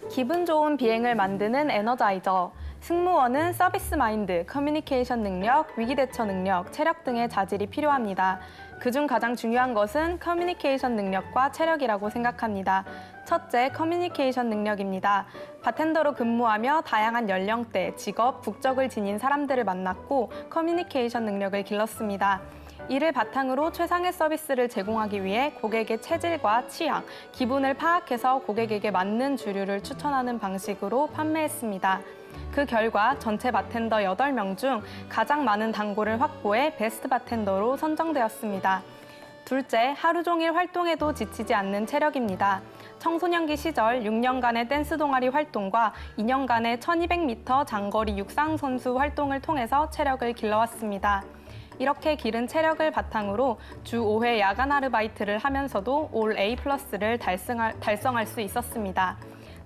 기분 좋은 비행을 만드는 에너자이저. 승무원은 서비스 마인드, 커뮤니케이션 능력, 위기 대처 능력, 체력 등의 자질이 필요합니다. 그중 가장 중요한 것은 커뮤니케이션 능력과 체력이라고 생각합니다. 첫째, 커뮤니케이션 능력입니다. 바텐더로 근무하며 다양한 연령대, 직업, 국적을 지닌 사람들을 만났고 커뮤니케이션 능력을 길렀습니다. 이를 바탕으로 최상의 서비스를 제공하기 위해 고객의 체질과 취향, 기분을 파악해서 고객에게 맞는 주류를 추천하는 방식으로 판매했습니다. 그 결과 전체 바텐더 8명 중 가장 많은 단골을 확보해 베스트 바텐더로 선정되었습니다. 둘째, 하루 종일 활동에도 지치지 않는 체력입니다. 청소년기 시절 6년간의 댄스 동아리 활동과 2년간의 1200m 장거리 육상 선수 활동을 통해서 체력을 길러왔습니다. 이렇게 기른 체력을 바탕으로 주 5회 야간 아르바이트를 하면서도 올 A+를 달성할 수 있었습니다.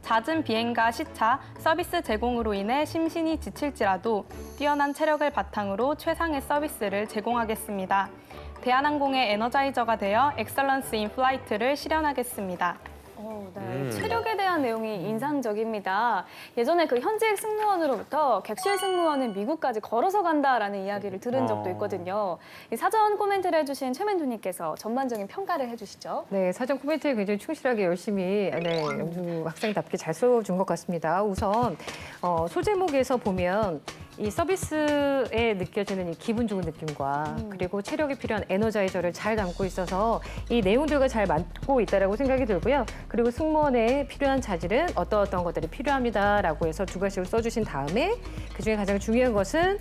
잦은 비행과 시차, 서비스 제공으로 인해 심신이 지칠지라도 뛰어난 체력을 바탕으로 최상의 서비스를 제공하겠습니다. 대한항공의 에너자이저가 되어 엑설런스 인 플라이트를 실현하겠습니다. 네. 체력에 대한 내용이 인상적입니다. 예전에 그 현직 승무원으로부터 객실 승무원은 미국까지 걸어서 간다라는 이야기를 들은 적도 있거든요. 이 사전 코멘트를 해주신 최 멘토님께서 전반적인 평가를 해주시죠. 네, 사전 코멘트에 굉장히 충실하게 열심히 영주 학생답게 잘 써준 것 같습니다. 우선 소제목에서 보면 이 서비스에 느껴지는 이 기분 좋은 느낌과 그리고 체력이 필요한 에너자이저를 잘 담고 있어서 이 내용들과 잘 맞고 있다라고 생각이 들고요. 그리고 승무원에 필요한 자질은 어떤 것들이 필요합니다라고 해서 두 가지를 써주신 다음에 그중에 가장 중요한 것은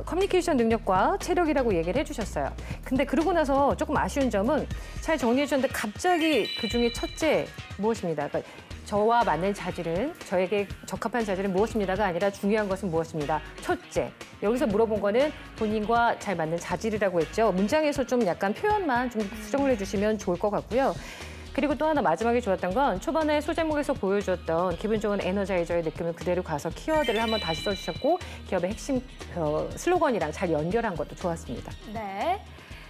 커뮤니케이션 능력과 체력이라고 얘기를 해주셨어요. 근데 그러고 나서 조금 아쉬운 점은 잘 정리해 주셨는데 갑자기 그중에 첫째 무엇입니다. 그러니까 저와 맞는 자질은, 저에게 적합한 자질은 무엇입니다가 아니라 중요한 것은 무엇입니다. 첫째, 여기서 물어본 거는 본인과 잘 맞는 자질이라고 했죠. 문장에서 좀 약간 표현만 좀 수정을 해주시면 좋을 것 같고요. 그리고 또 하나 마지막에 좋았던 건 초반에 소제목에서 보여줬던 기분 좋은 에너자이저의 느낌을 그대로 가서 키워드를 한번 다시 써주셨고 기업의 핵심 슬로건이랑 잘 연결한 것도 좋았습니다. 네.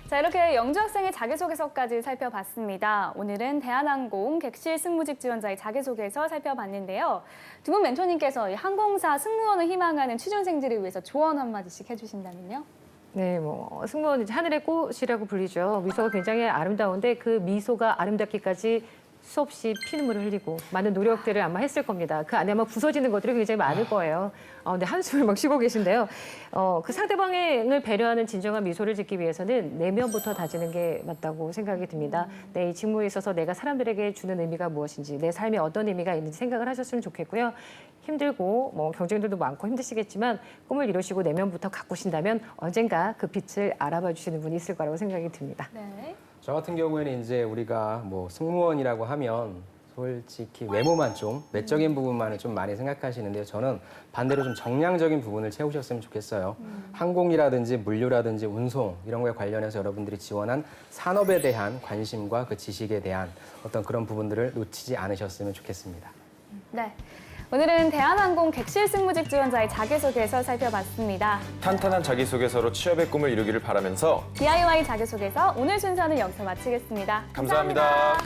자, 이렇게 영주 학생의 자기소개서까지 살펴봤습니다. 오늘은 대한항공 객실 승무직 지원자의 자기소개서 살펴봤는데요. 두 분 멘토님께서 이 항공사 승무원을 희망하는 취준생들을 위해서 조언 한마디씩 해주신다면요? 네, 승무원은 이제 하늘의 꽃이라고 불리죠. 미소가 굉장히 아름다운데 그 미소가 아름답기까지 수없이 피눈물을 흘리고 많은 노력들을 아마 했을 겁니다. 그 안에 아마 부서지는 것들이 굉장히 많을 거예요. 근데 한숨을 막 쉬고 계신데요. 그 상대방을 배려하는 진정한 미소를 짓기 위해서는 내면부터 다지는 게 맞다고 생각이 듭니다. 이 직무에 있어서 내가 사람들에게 주는 의미가 무엇인지, 내 삶에 어떤 의미가 있는지 생각을 하셨으면 좋겠고요. 힘들고 경쟁들도 많고 힘드시겠지만 꿈을 이루시고 내면부터 가꾸신다면 언젠가 그 빛을 알아봐 주시는 분이 있을 거라고 생각이 듭니다. 네. 저 같은 경우에는 이제 우리가 승무원이라고 하면 솔직히 외모만 좀 외적인 부분만을 좀 많이 생각하시는데요. 저는 반대로 좀 정량적인 부분을 채우셨으면 좋겠어요. 항공이라든지 물류라든지 운송 이런 거에 관련해서 여러분들이 지원한 산업에 대한 관심과 그 지식에 대한 어떤 그런 부분들을 놓치지 않으셨으면 좋겠습니다. 네. 오늘은 대한항공 객실 승무직 지원자의 자기소개서 살펴봤습니다. 탄탄한 자기소개서로 취업의 꿈을 이루기를 바라면서 DIY 자기소개서 오늘 순서는 여기서 마치겠습니다. 감사합니다.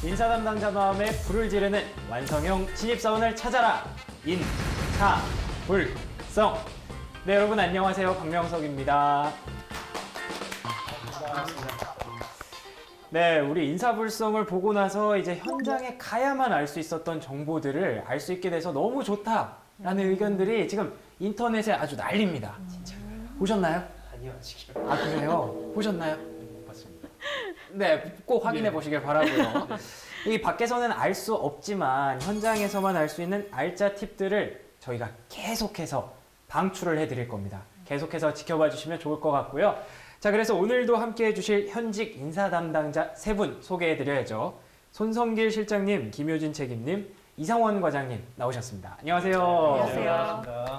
인사 담당자 마음에 불을 지르는 완성형 신입사원을 찾아라. 인사불성. 네, 여러분 안녕하세요. 박명석입니다. 네, 우리 인사불성을 보고 나서 이제 현장에 가야만 알 수 있었던 정보들을 알 수 있게 돼서 너무 좋다라는 의견들이 지금 인터넷에 아주 난립니다. 진짜. 보셨나요? 아니요, 아직요. 아, 그래요? 보셨나요? 못 봤습니다. 네, 꼭 확인해 보시길 바라고요. 이 밖에서는 알 수 없지만 현장에서만 알 수 있는 알짜 팁들을 저희가 계속해서 방출을 해드릴 겁니다. 계속해서 지켜봐 주시면 좋을 것 같고요. 자, 그래서 오늘도 함께 해주실 현직 인사 담당자 3분 so개해드려야죠. 손성길 실장님, 김효진 책임님, 이상원 과장님 나오셨습니다. 안녕하세요. 안녕하세요.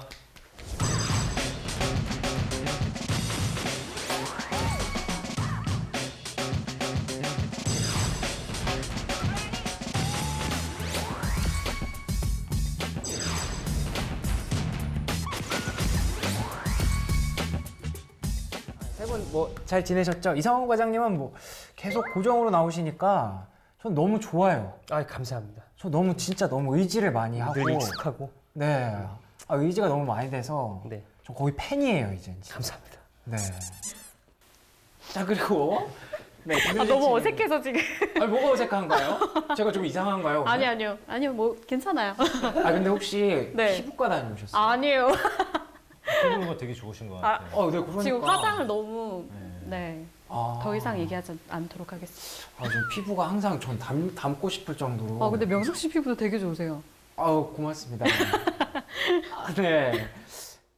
세 분 뭐 잘 지내셨죠? 이상원 과장님은 뭐 계속 고정으로 나오시니까 전 너무 좋아요. 아, 감사합니다. 저 너무 진짜 너무 의지를 많이 하고. 늘 익숙하고. 네. 아, 의지가 너무 많이 돼서 네. 저 거의 팬이에요 이제. 감사합니다. 네. 자, 그리고 네, 아, 너무 어색해서 지금. 아니, 뭐가 어색한가요? 제가 좀 이상한가요? 오늘? 아니요, 뭐 괜찮아요. 아, 근데 혹시 네. 피부과 다녀오셨어요? 아니에요. 피부가 되게 좋으신 것 같아요. 네, 그러니까. 지금 화장을 너무 네. 아, 더 이상 얘기하지 않도록 하겠습니다. 아, 좀 피부가 항상 전 닮고 싶을 정도로. 아, 근데 명숙 씨 피부도 되게 좋으세요. 아우, 고맙습니다. 아, 네.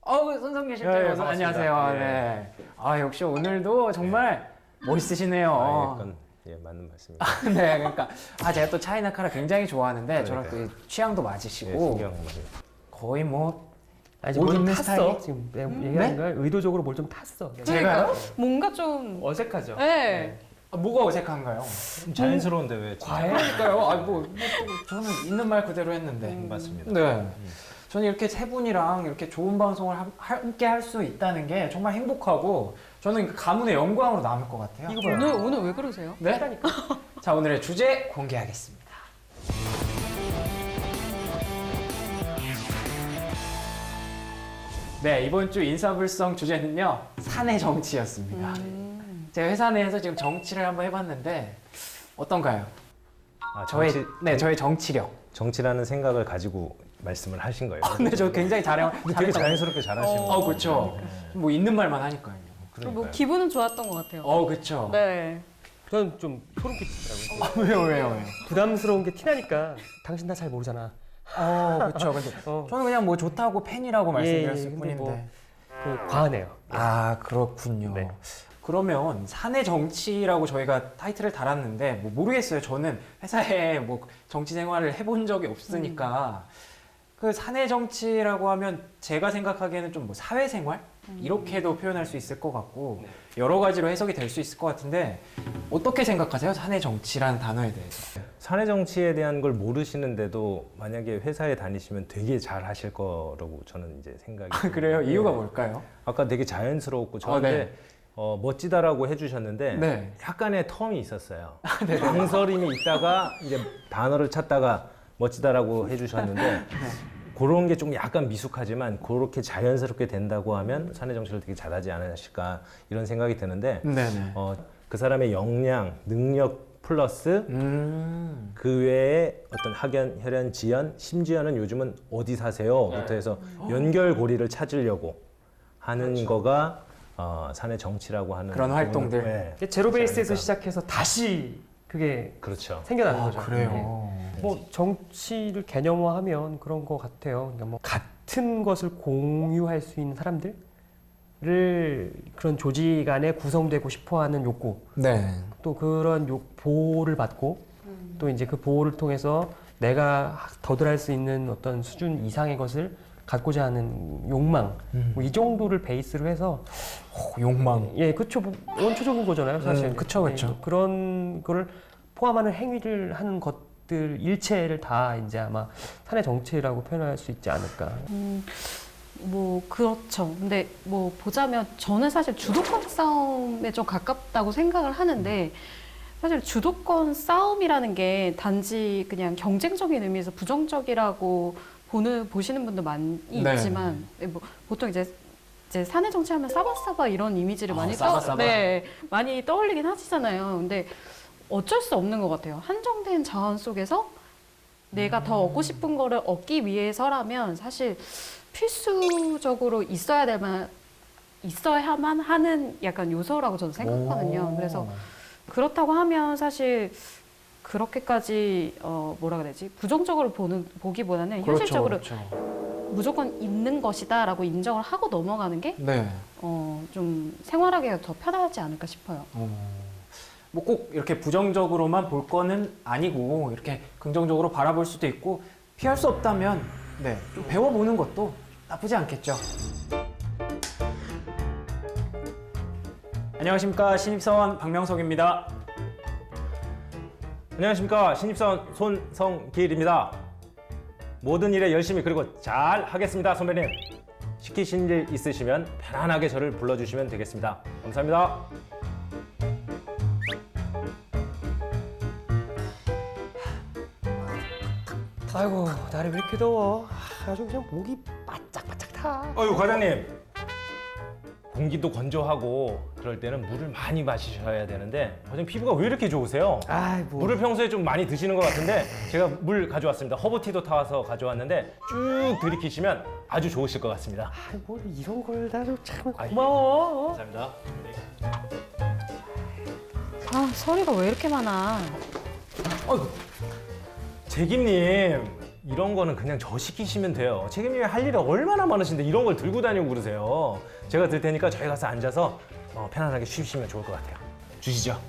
손성길 실장님, 네, 어서 반갑습니다. 안녕하세요. 네. 네. 아, 역시 오늘도 정말 멋있으시네요. 약간 맞는 말씀입니다. 네, 그러니까 제가 또 차이나 카라 굉장히 좋아하는데 저랑 그러니까요. 또 취향도 예, 맞으시고 신기한 거 맞아요. 거의 뭐 아니, 옷 뭘 입는 탔어. 스타일이? 지금 내가 얘기하는 걸 의도적으로 뭘 좀 탔어. 제가요? 뭔가 좀 어색하죠? 네. 아, 뭐가 어색한가요? 좀 자연스러운데 왜? 진짜? 그러니까요. 저는 있는 말 그대로 했는데. 맞습니다. 네. 저는 이렇게 세 분이랑 이렇게 좋은 방송을 함께 할 수 있다는 게 정말 행복하고 저는 그 가문의 영광으로 남을 것 같아요. 오늘 왜 그러세요? 네? 자, 오늘의 주제 공개하겠습니다. 네, 이번 주 인사불성 주제는요, 사내 정치였습니다. 제가 회사 내에서 지금 정치를 한번 해봤는데 어떤가요? 아, 저의 정치, 정치력. 정치라는 생각을 가지고 말씀을 하신 거예요. 근데 저 굉장히 근데 되게 자연스럽게 잘하시는 거예요. 그렇죠. 뭐 있는 말만 하니까요. 뭐 기분은 좋았던 것 같아요. 그렇죠. 네. 저는 좀 소름 끼치더라고요. 왜요? 부담스러운 게 티나니까 당신 다 잘 모르잖아. 그렇죠. 근데 저는 그냥 뭐 좋다고 팬이라고 말씀드렸을 근데 뿐인데. 뭐, 그 과하네요. 아, 그렇군요. 네. 그러면 사내 정치라고 저희가 타이틀을 달았는데 뭐 모르겠어요. 저는 회사에 뭐 정치 생활을 해본 적이 없으니까 그 사내 정치라고 하면 제가 생각하기에는 좀 뭐 사회생활 이렇게도 표현할 수 있을 것 같고 여러 가지로 해석이 될 수 있을 것 같은데 어떻게 생각하세요? 사내 정치라는 단어에 대해서. 사내 정치에 대한 걸 모르시는데도 만약에 회사에 다니시면 되게 잘 하실 거라고 저는 이제 생각이 그래요? 듭니다. 이유가 뭘까요? 아까 되게 자연스럽고 저한테 네. 멋지다라고 해주셨는데 네. 약간의 텀이 있었어요. 망설임이 있다가 이제 단어를 찾다가 멋지다라고 해주셨는데 그런 게 좀 약간 미숙하지만 그렇게 자연스럽게 된다고 하면 사내 정치를 되게 잘하지 않으실까 이런 생각이 드는데 네네. 그 사람의 역량, 능력 플러스 그 외에 어떤 학연, 혈연, 지연, 심지어는 요즘은 어디 사세요?부터 해서 연결고리를 찾으려고 하는 거가 사내 정치라고 하는 그런 활동들. 네. 제로 베이스에서 그러니까. 시작해서 다시 그게 그렇죠. 생겨나는 거죠. 그래요. 네. 뭐 정치를 개념화하면 그런 것 같아요. 그러니까 뭐 같은 것을 공유할 수 있는 사람들을 그런 조직 안에 구성되고 싶어하는 욕구, 네. 또 그런 보호를 받고 또 이제 그 보호를 통해서 내가 더들할 수 있는 어떤 수준 이상의 것을 갖고자 하는 욕망, 뭐 이 정도를 베이스로 해서 욕망. 예, 그쵸. 뭐 원초적인 거잖아요, 사실. 그쵸. 예, 그런 거를 포함하는 행위를 하는 것들 일체를 다 이제 아마 사내 정치라고 표현할 수 있지 않을까. 뭐 그렇죠. 근데 뭐 보자면 저는 사실 주도권 싸움에 좀 가깝다고 생각을 하는데 사실 주도권 싸움이라는 게 단지 그냥 경쟁적인 의미에서 부정적이라고 보시는 분도 많이 네. 있지만 뭐 보통 이제 사내 정치하면 싸바싸바 이런 이미지를 많이 싸바싸바. 많이 떠올리긴 하시잖아요. 근데 어쩔 수 없는 것 같아요. 한정된 자원 속에서 내가 더 얻고 싶은 거를 얻기 위해서라면 사실 필수적으로 있어야만 하는 약간 요소라고 저는 생각하거든요. 그래서 그렇다고 하면 사실 그렇게까지 뭐라 그래야 되지? 부정적으로 보기보다는 현실적으로 무조건 있는 것이다라고 인정을 하고 넘어가는 게 네. 좀 생활하기가 더 편하지 않을까 싶어요. 뭐 꼭 이렇게 부정적으로만 볼 거는 아니고 이렇게 긍정적으로 바라볼 수도 있고 피할 수 없다면 네, 좀 배워보는 것도 나쁘지 않겠죠. 안녕하십니까, 신입사원 박명석입니다. 안녕하십니까, 신입사원 손성길입니다. 모든 일에 열심히 그리고 잘 하겠습니다, 선배님. 시키신 일 있으시면 편안하게 저를 불러주시면 되겠습니다. 감사합니다. 아이고, 날이 왜 이렇게 더워? 아주 그냥 목이 바짝바짝 타. 어유 과장님, 공기도 건조하고 그럴 때는 물을 많이 마시셔야 되는데 과장님 피부가 왜 이렇게 좋으세요? 아이, 뭐. 물을 평소에 좀 많이 드시는 것 같은데 제가 물 가져왔습니다. 허브티도 타와서 가져왔는데 쭉 들이키시면 아주 좋으실 것 같습니다. 아이, 뭐 이런 걸 나도 참 고마워. 감사합니다. 아, 서류가 왜 이렇게 많아? 어이구, 책임님, 이런 거는 그냥 저 시키시면 돼요. 책임님이 할 일이 얼마나 많으신데 이런 걸 들고 다니고 그러세요. 제가 들 테니까 저희 가서 앉아서 편안하게 쉬시면 좋을 것 같아요. 주시죠.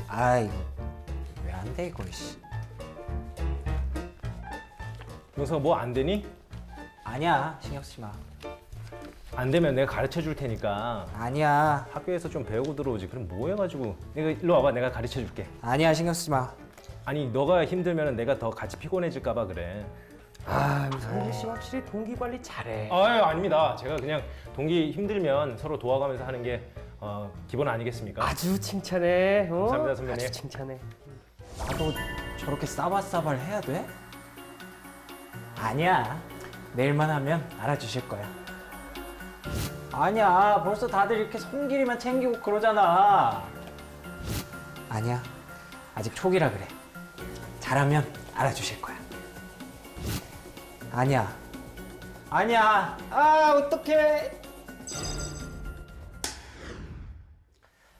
아이, 왜 안 돼 이거? 용서가 뭐 안 되니? 아니야, 신경 쓰지 마. 안 되면 내가 가르쳐 줄 테니까 아니야, 학교에서 좀 배우고 들어오지. 그럼 뭐 해가지고. 내가 일로 와봐, 내가 가르쳐 줄게. 아니야, 신경 쓰지 마. 아니, 너가 힘들면 내가 더 같이 피곤해질까 봐 그래. 아, 성길 씨 확실히 동기 관리 잘해. 아유, 아닙니다. 제가 그냥 동기 힘들면 서로 도와가면서 하는 게 기본 아니겠습니까? 아주 칭찬해. 감사합니다, 선배님. 아주 칭찬해. 나도 저렇게 싸바싸바를 해야 돼? 아니야, 내일만 하면 알아주실 거야. 아니야, 벌써 다들 이렇게 손길이만 챙기고 그러잖아. 아니야, 아직 초기라 그래. 잘하면 알아주실 거야. 아니야, 아니야, 아 어떡해.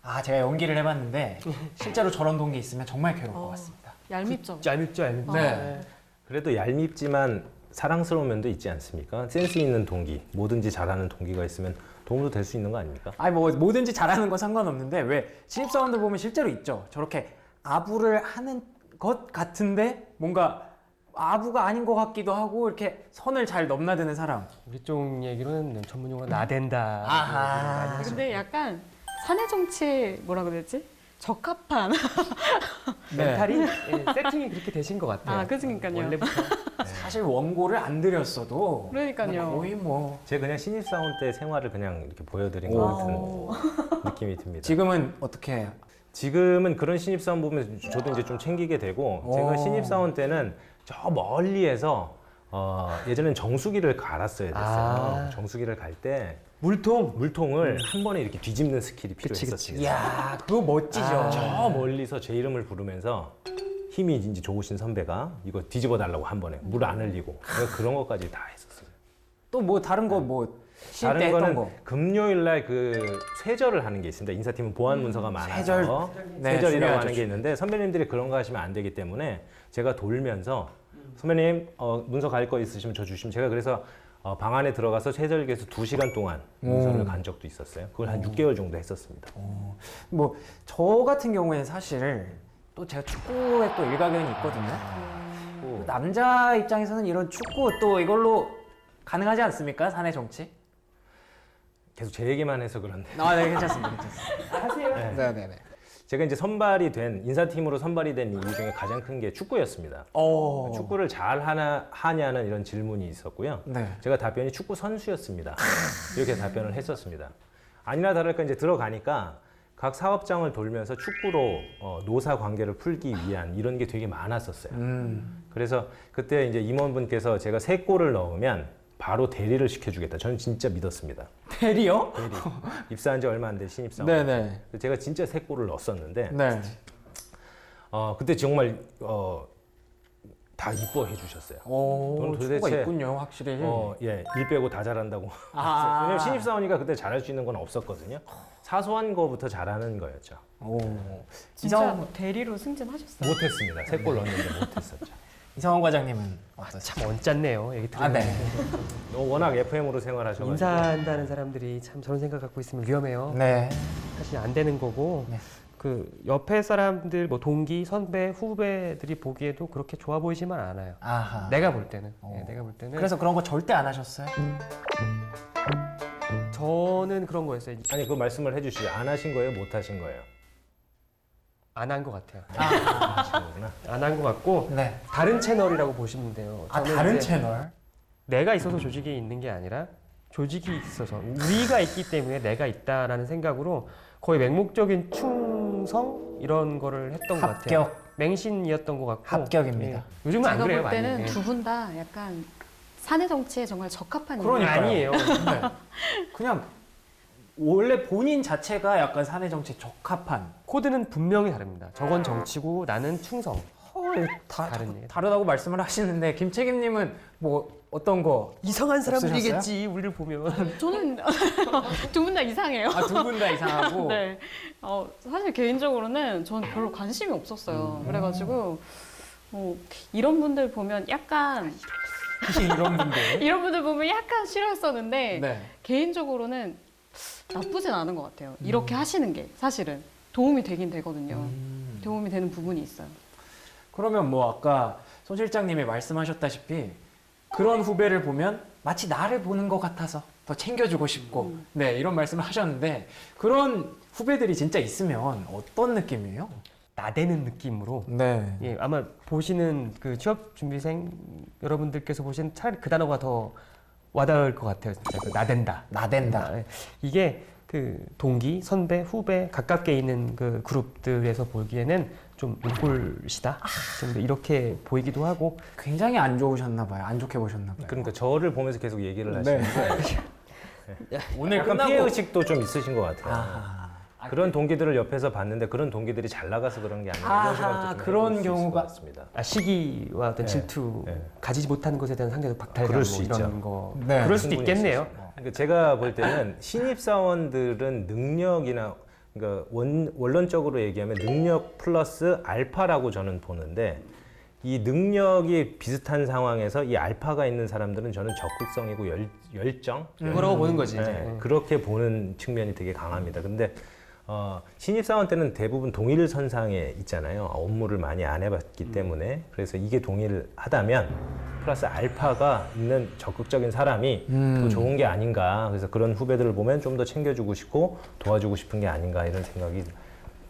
아, 제가 연기를 해봤는데 실제로 저런 동기 있으면 정말 괴로울 것 같습니다. 얄밉죠? 얄밉죠, 얄밉죠. 네. 그래도 얄밉지만 사랑스러운 면도 있지 않습니까? 센스 있는 동기, 뭐든지 잘하는 동기가 있으면 도움도 될 수 있는 거 아닙니까? 아니 뭐 뭐든지 잘하는 건 상관없는데 왜 신입사원들 보면 실제로 있죠. 저렇게 아부를 하는 것 같은데 뭔가 아부가 아닌 것 같기도 하고 이렇게 선을 잘 넘나드는 사람. 우리 쪽 얘기로는 전문 용어 나댄다. 아하. 근데 약간 사내 정치에 뭐라 그러지? 적합한. 멘탈이 세팅이 그렇게 되신 것 같아요. 아, 그러니까요. 원래부터. 사실 원고를 안 드렸어도 그러니까요. 거의 뭐 제가 그냥 신입사원 때 생활을 그냥 이렇게 보여드린 것 같은 느낌이 듭니다. 지금은 어떻게 해요? 지금은 그런 신입사원 보면 저도 이제 좀 챙기게 되고 제가 신입사원 때는 저 멀리에서 예전엔 정수기를 갈았어야 됐어요. 정수기를 갈 때 물통을 한 번에 이렇게 뒤집는 스킬이 필요했었어요. 이야, 그거 멋지죠. 저 멀리서 제 이름을 부르면서 힘이 이제 좋으신 선배가 이거 뒤집어 달라고 한 번에 물 안 흘리고 내가 그런 것까지 다 했었어요. 또 뭐 다른 거 뭐 쉴 때 다른 했던 거는 거. 금요일 날 그 쇄절을 하는 게 있습니다. 인사팀은 보안 문서가 많아서 쇄절. 네, 쇄절이라고 중요하죠. 하는 게 있는데 선배님들이 그런 거 하시면 안 되기 때문에 제가 돌면서 선배님 문서 갈 거 있으시면 저 주시면 제가 그래서 방 안에 들어가서 쇄절기에서 2시간 동안 문서를 간 적도 있었어요. 그걸 한 6개월 정도 했었습니다. 뭐 저 같은 경우에는 사실 또 제가 축구에 또 일가견이 있거든요. 또 남자 입장에서는 이런 축구 또 이걸로 가능하지 않습니까? 사내 정치? 계속 제 얘기만 해서 그런데 아, 네, 괜찮습니다. 괜찮습니다. 하세요. 네, 네, 네. 제가 이제 선발이 된 인사팀으로 선발이 된 이유 중에 가장 큰 게 축구였습니다. 축구를 잘 하냐는 이런 질문이 있었고요. 네. 제가 답변이 축구 선수였습니다. 이렇게 답변을 했었습니다. 아니나 다를까 이제 들어가니까 각 사업장을 돌면서 축구로 노사 관계를 풀기 위한 이런 게 되게 많았었어요. 그래서 그때 이제 임원분께서 제가 3골을 넣으면 바로 대리를 시켜주겠다. 저는 진짜 믿었습니다. 대리요? 대리. 입사한 지 얼마 안 된 신입사원. 네네. 제가 진짜 3골을 넣었었는데 네. 그때 정말 다 이뻐해 주셨어요. 오, 저는 도대체 도대체- 있군요, 확실히. 예, 일 빼고 다 잘한다고. 아. 왜냐면 신입사원이니까 그때 잘할 수 있는 건 없었거든요. 사소한 거부터 잘하는 거였죠. 오. 진짜 뭐 대리로 승진하셨어요? 못했습니다. 3골 넣었는데 못했었죠. 이상원 과장님은 어떠세요? 참 언짢네요. 얘기 아, 들으면. 네. 워낙 FM으로 생활하셔가지고. 인사한다는 사람들이 참 저런 생각 갖고 있으면 위험해요. 네. 사실 안 되는 거고 네. 그 옆에 사람들 뭐 동기, 선배, 후배들이 보기에도 그렇게 좋아 보이지만 않아요. 아하. 내가 볼 때는. 네, 내가 볼 때는. 그래서 그런 거 절대 안 하셨어요? 저는 그런 거였어요. 아니 그 말씀을 해주시죠. 안 하신 거예요? 못 하신 거예요? 안 한 것 같아요. 하신 거구나. 안 한 것 같고 네. 다른 채널이라고 보시면 돼요. 아, 저는 다른 이제 채널? 내가 있어서 조직이 있는 게 아니라 조직이 있어서 우리가 있기 때문에 내가 있다라는 생각으로 거의 맹목적인 충성 이런 거를 했던 것 같아요. 합격. 맹신이었던 것 같고 합격입니다. 예. 요즘은 안 제가 그래요. 볼 때는 많이. 예. 두 분 다 약간 사내 정치에 정말 적합한 그러니까요. 아니에요. 네. 그냥 원래 본인 자체가 약간 사내 정치에 적합한. 코드는 분명히 다릅니다. 저건 정치고 나는 충성. 다른 얘기. 다르다고 말씀을 하시는데 김책임님은 뭐 어떤 거? 이상한 사람들이겠지, 사람들이겠지 우리를 보면. 저는 두 분 다 이상해요. 아, 두 분 다 이상하고. 네. 사실 개인적으로는 저는 별로 관심이 없었어요. 그래가지고 이런 분들 보면 약간 이런 분들. 이런 분들 보면 약간 싫어했었는데 네. 개인적으로는 나쁘진 않은 것 같아요. 이렇게 하시는 게 사실은 도움이 되긴 되거든요. 도움이 되는 부분이 있어요. 그러면 뭐 아까 손 실장님이 말씀하셨다시피 그런 후배를 보면 마치 나를 보는 것 같아서 더 챙겨주고 싶고 네 이런 말씀을 하셨는데 그런 후배들이 진짜 있으면 어떤 느낌이에요? 나대는 느낌으로. 네. 예, 아마 보시는 그 취업 준비생 여러분들께서 보시는 차라리 그 단어가 더 와닿을 것 같아요. 진짜 그 나댄다. 나댄다. 예. 이게 그 동기, 선배, 후배 가깝게 있는 그 그룹들에서 보기에는 좀 눈꼴시다. 좀 이렇게 보이기도 하고. 굉장히 안 좋으셨나 봐요. 안 좋게 보셨나 봐요. 그러니까 저를 보면서 계속 얘기를 네. 하시는데 오늘 약간 끝나고 피해 의식도 좀 있으신 것 같아요. 아하. 그런 동기들을 옆에서 봤는데 그런 동기들이 잘 나가서 그런 게 아니라 이런 생각도 좀 그런 해볼 수 있을 경우가- 것 같습니다. 시기와 어떤 네. 질투, 네. 가지지 못하는 것에 대한 상대적 박탈감 그럴 뭐 수 이런 있죠. 거. 네. 그럴 수도 충분히 있겠네요. 그러니까 제가 볼 때는 신입사원들은 능력이나 그러니까 원론적으로 얘기하면 능력 플러스 알파라고 저는 보는데 이 능력이 비슷한 상황에서 이 알파가 있는 사람들은 저는 적극성이고 열정 그러고 보는 거지. 네, 이제. 그렇게 보는 측면이 되게 강합니다. 근데 신입사원 때는 대부분 동일선상에 있잖아요. 업무를 많이 안 해봤기 때문에 그래서 이게 동일하다면 플러스 알파가 있는 적극적인 사람이 더 좋은 게 아닌가. 그래서 그런 후배들을 보면 좀 더 챙겨주고 싶고 도와주고 싶은 게 아닌가 이런 생각이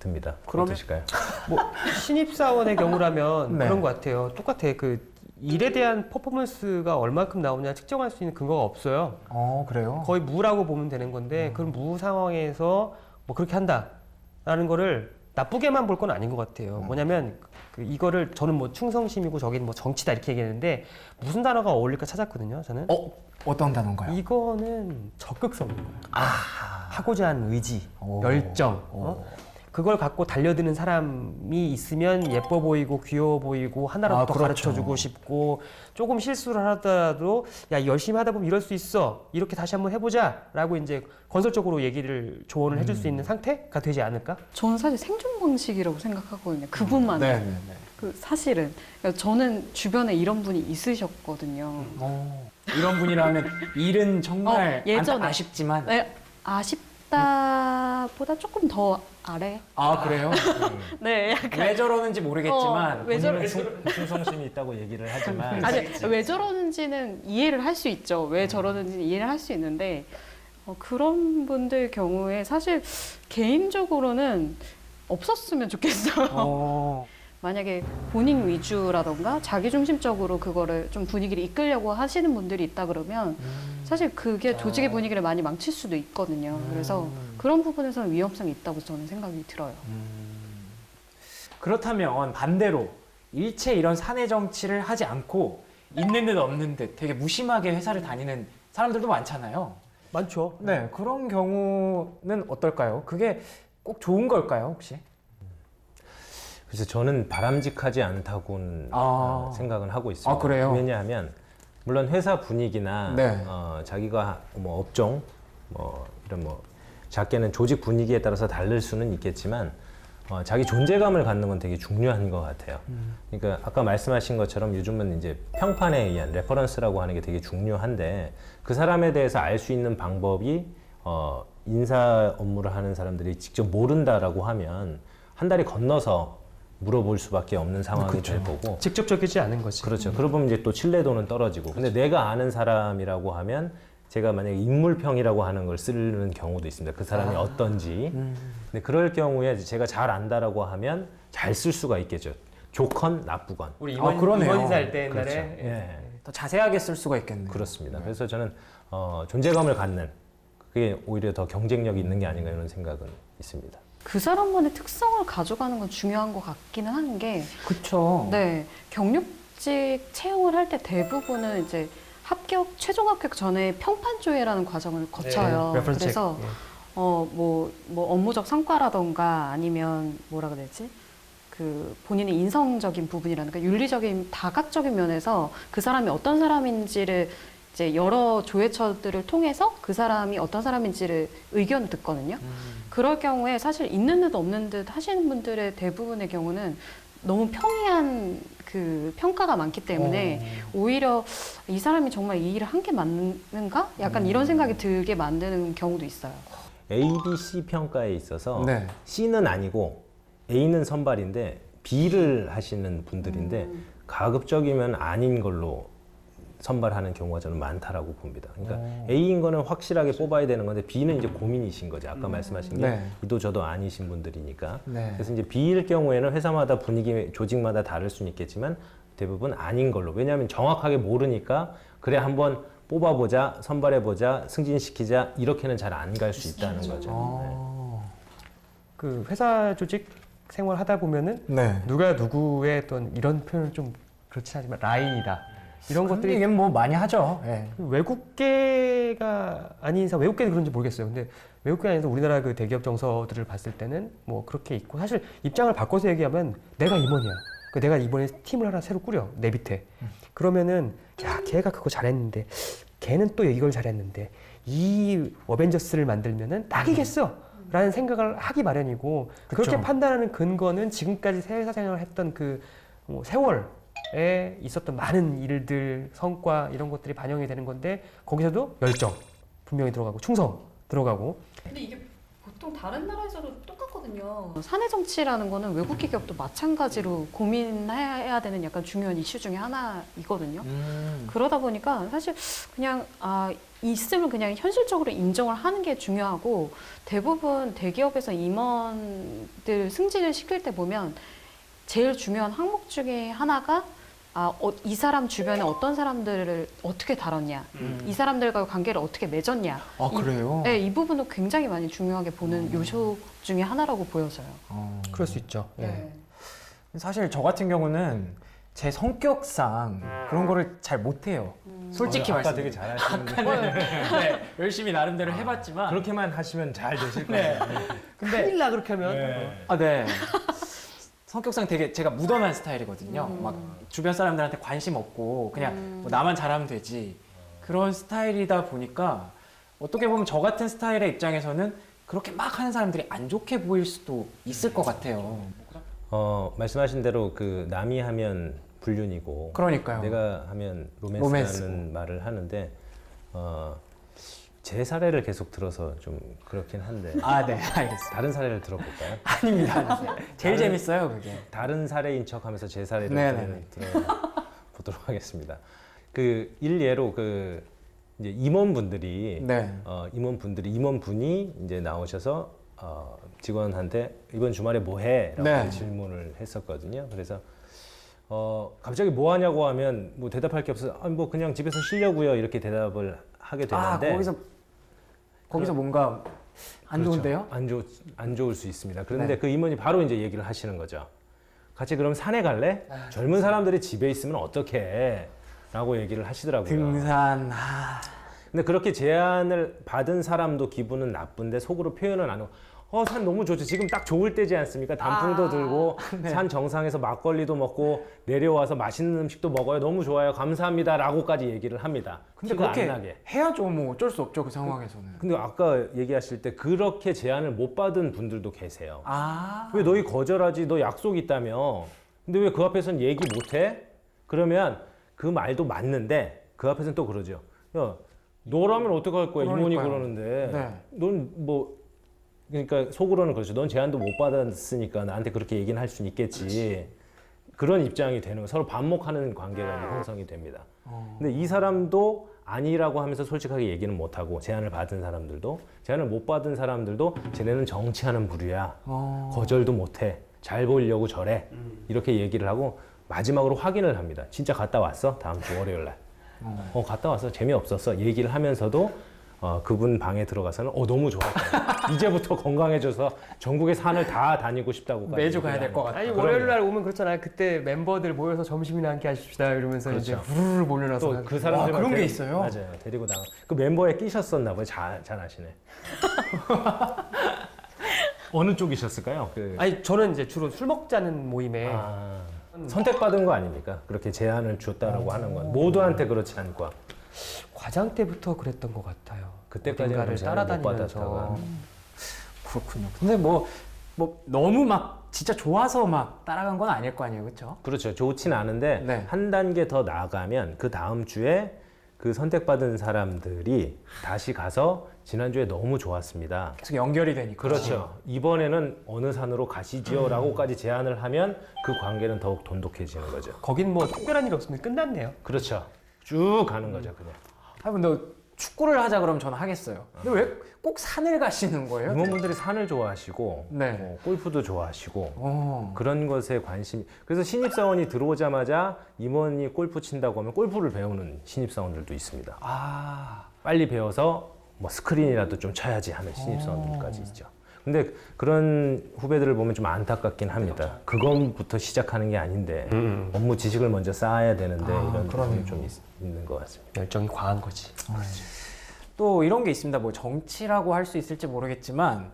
듭니다. 그러면- 어떠실까요? 뭐 신입사원의 경우라면 네. 그런 것 같아요. 똑같아. 그 일에 대한 퍼포먼스가 얼마큼 나오냐 측정할 수 있는 근거가 없어요. 그래요? 거의 무라고 보면 되는 건데 그런 무 상황에서 뭐 그렇게 한다라는 거를 나쁘게만 볼 건 아닌 것 같아요. 뭐냐면 그 이거를 저는 뭐 충성심이고 저기는 뭐 정치다 이렇게 얘기했는데 무슨 단어가 어울릴까 찾았거든요. 저는 어떤 단어인가요? 이거는 적극성인 거예요. 하고자 하는 의지, 오. 열정. 그걸 갖고 달려드는 사람이 있으면 예뻐 보이고 귀여워 보이고 하나라도 더 그렇죠. 가르쳐주고 싶고 조금 실수를 하더라도 야 열심히 하다 보면 이럴 수 있어 이렇게 다시 한번 해보자라고 이제 건설적으로 얘기를 조언을 해줄 수 있는 상태가 되지 않을까? 저는 사실 생존 방식이라고 생각하거든요. 그분만의. 네네네. 그 사실은 그러니까 저는 주변에 이런 분이 있으셨거든요. 이런 분이라면 일은 정말 예전에. 아쉽지만 네, 아쉽다보다 조금 더 아래. 그래요? 네, 약간 왜 저러는지 모르겠지만 왜 저러- 충성심이 있다고 얘기를 하지만 아니 왜 저러는지는 이해를 할 수 있죠. 왜 저러는지는 이해를 할 수 있는데 그런 분들 경우에 사실 개인적으로는 없었으면 좋겠어요. 만약에 본인 위주라던가 자기중심적으로 그거를 좀 분위기를 이끌려고 하시는 분들이 있다 그러면 사실 그게 조직의 분위기를 많이 망칠 수도 있거든요. 그래서 그런 부분에서는 위험성이 있다고 저는 생각이 들어요. 그렇다면 반대로 일체 이런 사내 정치를 하지 않고 있는 듯 없는 듯 되게 무심하게 회사를 다니는 사람들도 많잖아요. 많죠. 네, 그런 경우는 어떨까요? 그게 꼭 좋은 걸까요, 혹시? 그래서 저는 바람직하지 않다고는 생각은 하고 있습니다. 아, 그래요? 왜냐하면 물론 회사 분위기나 네. 자기가 뭐 업종 뭐 이런 뭐 작게는 조직 분위기에 따라서 다를 수는 있겠지만 자기 존재감을 갖는 건 되게 중요한 것 같아요. 그러니까 아까 말씀하신 것처럼 요즘은 이제 평판에 의한 레퍼런스라고 하는 게 되게 중요한데 그 사람에 대해서 알 수 있는 방법이 인사 업무를 하는 사람들이 직접 모른다라고 하면 한 달이 건너서 물어볼 수밖에 없는 상황이 될 거고. 직접적이지 않은 거지. 그렇죠. 그러다 보면 이제 또 신뢰도는 떨어지고. 근데 내가 아는 사람이라고 하면 제가 만약에 인물평이라고 하는 걸 쓰는 경우도 있습니다. 그 사람이 어떤지. 근데 그럴 경우에 제가 잘 안다라고 하면 잘 쓸 수가 있겠죠. 좋건 나쁘건. 우리 그러네요. 임원사 할 때 옛날에 그렇죠. 예. 더 자세하게 쓸 수가 있겠네요. 그렇습니다. 그래서 저는 존재감을 갖는 그게 오히려 더 경쟁력이 있는 게 아닌가 이런 생각은 있습니다. 그 사람만의 특성을 가져가는 건 중요한 것 같기는 한 게, 그쵸. 네, 경력직 채용을 할 때 대부분은 이제 최종 합격 전에 평판 조회라는 과정을 거쳐요. 네, 레퍼런스 그래서 체크. 뭐 업무적 성과라던가 아니면 뭐라 그래야 되지? 그 본인의 인성적인 부분이라든가 윤리적인 다각적인 면에서 그 사람이 어떤 사람인지를 이제 여러 조회처들을 통해서 그 사람이 어떤 사람인지를 의견을 듣거든요. 그럴 경우에 사실 있는 듯 없는 듯 하시는 분들의 대부분의 경우는 너무 평이한 그 평가가 많기 때문에 오히려 이 사람이 정말 이 일을 한 게 맞는가? 약간 이런 생각이 들게 만드는 경우도 있어요. A, B, C 평가에 있어서 네. C는 아니고 A는 선발인데 B를 하시는 분들인데 가급적이면 아닌 걸로 선발하는 경우가 저는 많다라고 봅니다. 그러니까 A인 거는 확실하게 뽑아야 되는 건데 B는 이제 고민이신 거죠. 아까 말씀하신 게 네. 이도 저도 아니신 분들이니까. 네. 그래서 이제 B일 경우에는 회사마다 분위기, 조직마다 다를 수는 있겠지만 대부분 아닌 걸로. 왜냐하면 정확하게 모르니까 그래 한번 뽑아보자, 선발해보자, 승진시키자 이렇게는 잘 안 갈 수 있다는 거죠. 그 회사 조직 생활 하다 보면은 네. 누가 누구의 어떤 이런 표현은 좀 그렇지 않지만 라인이다. 이런 것들이 이게 뭐 많이 하죠. 예. 외국계가 아닌 이상 외국계는 그런지 모르겠어요. 근데 외국계 안에서 우리나라 그 대기업 정서들을 봤을 때는 뭐 그렇게 있고 사실 입장을 바꿔서 얘기하면 내가 임원이야. 그 내가 이번에 팀을 하나 새로 꾸려 내 밑에. 그러면은 야 걔가 그거 잘했는데 걔는 또 이걸 잘했는데 이 어벤져스를 만들면은 딱이겠어. 라는 생각을 하기 마련이고 그렇게 그쵸. 판단하는 근거는 지금까지 회사 생활을 했던 그 뭐 세월에 있었던 많은 일들, 성과 이런 것들이 반영이 되는 건데 거기서도 열정 분명히 들어가고 충성 들어가고 근데 이게 보통 다른 나라에서도 똑같거든요. 사내 정치라는 거는 외국 기업도 마찬가지로 고민해야 되는 약간 중요한 이슈 중에 하나이거든요. 그러다 보니까 사실 그냥 있으면 그냥 현실적으로 인정을 하는 게 중요하고 대부분 대기업에서 임원들 승진을 시킬 때 보면 제일 중요한 항목 중에 하나가 이 사람 주변에 어떤 사람들을 어떻게 다뤘냐, 이 사람들과의 관계를 어떻게 맺었냐. 그래요? 네, 이 부분도 굉장히 많이 중요하게 보는 요소 중에 하나라고 보여져요. 그럴 수 있죠. 네. 사실 저 같은 경우는 제 성격상 그런 거를 잘 못해요. 솔직히 아까 말씀드리면. 되게 잘하시는데 네, 열심히 나름대로 해봤지만. 그렇게만 하시면 잘 되실 네. 거예요. 근데 큰일 나 그렇게 하면 네. 성격상 되게 제가 무던한 스타일이거든요. 막 주변 사람들한테 관심 없고 그냥 뭐 나만 잘하면 되지. 그런 스타일이다 보니까 어떻게 보면 저 같은 스타일의 입장에서는 그렇게 막 하는 사람들이 안 좋게 보일 수도 있을 것 같아요. 말씀하신 대로 그 남이 하면 불륜이고 그러니까요. 내가 하면 로맨스라는 말을 하는데 제 사례를 계속 들어서 좀 그렇긴 한데 네, 알겠습니다. 다른 사례를 들어볼까요? 아닙니다. 제일 재밌어요, 그게. 다른 사례인 척하면서 제 사례를 네네네. 들어보도록 하겠습니다. 그 일예로 그 이제 임원분들이 네. 임원분이 이제 나오셔서 직원한테 이번 주말에 뭐 해? 라고 네. 질문을 했었거든요. 그래서 갑자기 뭐 하냐고 하면 뭐 대답할 게 없어서 뭐 그냥 집에서 쉬려고요 이렇게 대답을 하게 되는데 거기서 뭔가 안 그렇죠. 좋은데요? 안 좋을 수 있습니다. 그런데 네. 그 임원이 바로 이제 얘기를 하시는 거죠. 같이 그럼 산에 갈래? 젊은 사람들이 집에 있으면 어떡해? 라고 얘기를 하시더라고요. 등산. 근데 그렇게 제안을 받은 사람도 기분은 나쁜데 속으로 표현은 안 하고 산 너무 좋죠. 지금 딱 좋을 때지 않습니까? 단풍도 들고 산 정상에서 막걸리도 먹고 내려와서 맛있는 음식도 먹어요. 너무 좋아요. 감사합니다라고까지 얘기를 합니다. 근데 티가 그렇게 안 나게. 해야죠. 뭐 어쩔 수 없죠. 그 상황에서는. 근데 아까 얘기하실 때 그렇게 제안을 못 받은 분들도 계세요. 아. 왜 너희 거절하지? 너 약속 있다며. 근데 왜 그 앞에서는 얘기 못 해? 그러면 그 말도 맞는데 그 앞에서는 또 그러죠. 야, 너라면 어떡할 거야? 이모니 그러니까요. 그러는데. 네. 넌 뭐 그러니까 속으로는 그렇죠. 넌 제안도 못 받았으니까 나한테 그렇게 얘기는 할 수는 있겠지. 그런 입장이 되는 거. 서로 반목하는 관계가 형성이 됩니다. 근데 이 사람도 아니라고 하면서 솔직하게 얘기는 못 하고 제안을 받은 사람들도 제안을 못 받은 사람들도 쟤네는 정치하는 부류야. 거절도 못 해. 잘 보이려고 저래. 이렇게 얘기를 하고 마지막으로 확인을 합니다. 진짜 갔다 왔어? 다음 주 월요일 날. 갔다 왔어. 재미없었어. 얘기를 하면서도 그분 방에 들어가서는 너무 좋았다. 이제부터 건강해져서 전국의 산을 다 다니고 싶다고. 매주 가야 될 것 같아요. 아니 월요일 날 오면 그렇잖아요. 그때 멤버들 모여서 점심이나 함께 하십시다 이러면서 그렇죠. 이제 후루루 몰려나서 또 그 사람들 그런 게 있어요? 맞아요. 데리고 나가. 그 멤버에 끼셨었나 봐요. 잘 아시네. 어느 쪽이셨을까요? 아니 저는 이제 주로 술 먹자는 모임에 선택받은 거 아닙니까? 그렇게 제안을 줬다라고 하는 건 모두한테 그렇지 않고 과장 때부터 그랬던 것 같아요. 그때까지는 어딘가를 제안을 못 따라다니면서 받았다가. 그렇군요. 근데 뭐 너무 막 진짜 좋아서 막 따라간 건 아닐 거 아니에요, 그렇죠? 그렇죠. 좋진 않은데 네. 한 단계 더 나아가면 그 다음 주에 그 선택받은 사람들이 다시 가서 지난주에 너무 좋았습니다. 계속 연결이 되니까. 그렇죠. 이번에는 어느 산으로 가시지요라고까지 제안을 하면 그 관계는 더욱 돈독해지는 거죠. 거긴 뭐 특별한 일 없으면 끝났네요. 그렇죠. 쭉 가는 거죠, 그냥. 근데 축구를 하자 그러면 저는 하겠어요. 근데 왜 꼭 산을 가시는 거예요? 임원분들이 산을 좋아하시고 네. 골프도 좋아하시고 그런 것에 관심. 그래서 신입사원이 들어오자마자 임원이 골프 친다고 하면 골프를 배우는 신입사원들도 있습니다. 빨리 배워서 뭐 스크린이라도 좀 쳐야지 하는 신입사원들까지 있죠. 근데 그런 후배들을 보면 좀 안타깝긴 합니다. 그것부터 시작하는 게 아닌데 업무 지식을 먼저 쌓아야 되는데 이런 부분이 좀 있는 것 같습니다. 열정이 과한 거지. 또 이런 게 있습니다. 뭐 정치라고 할 수 있을지 모르겠지만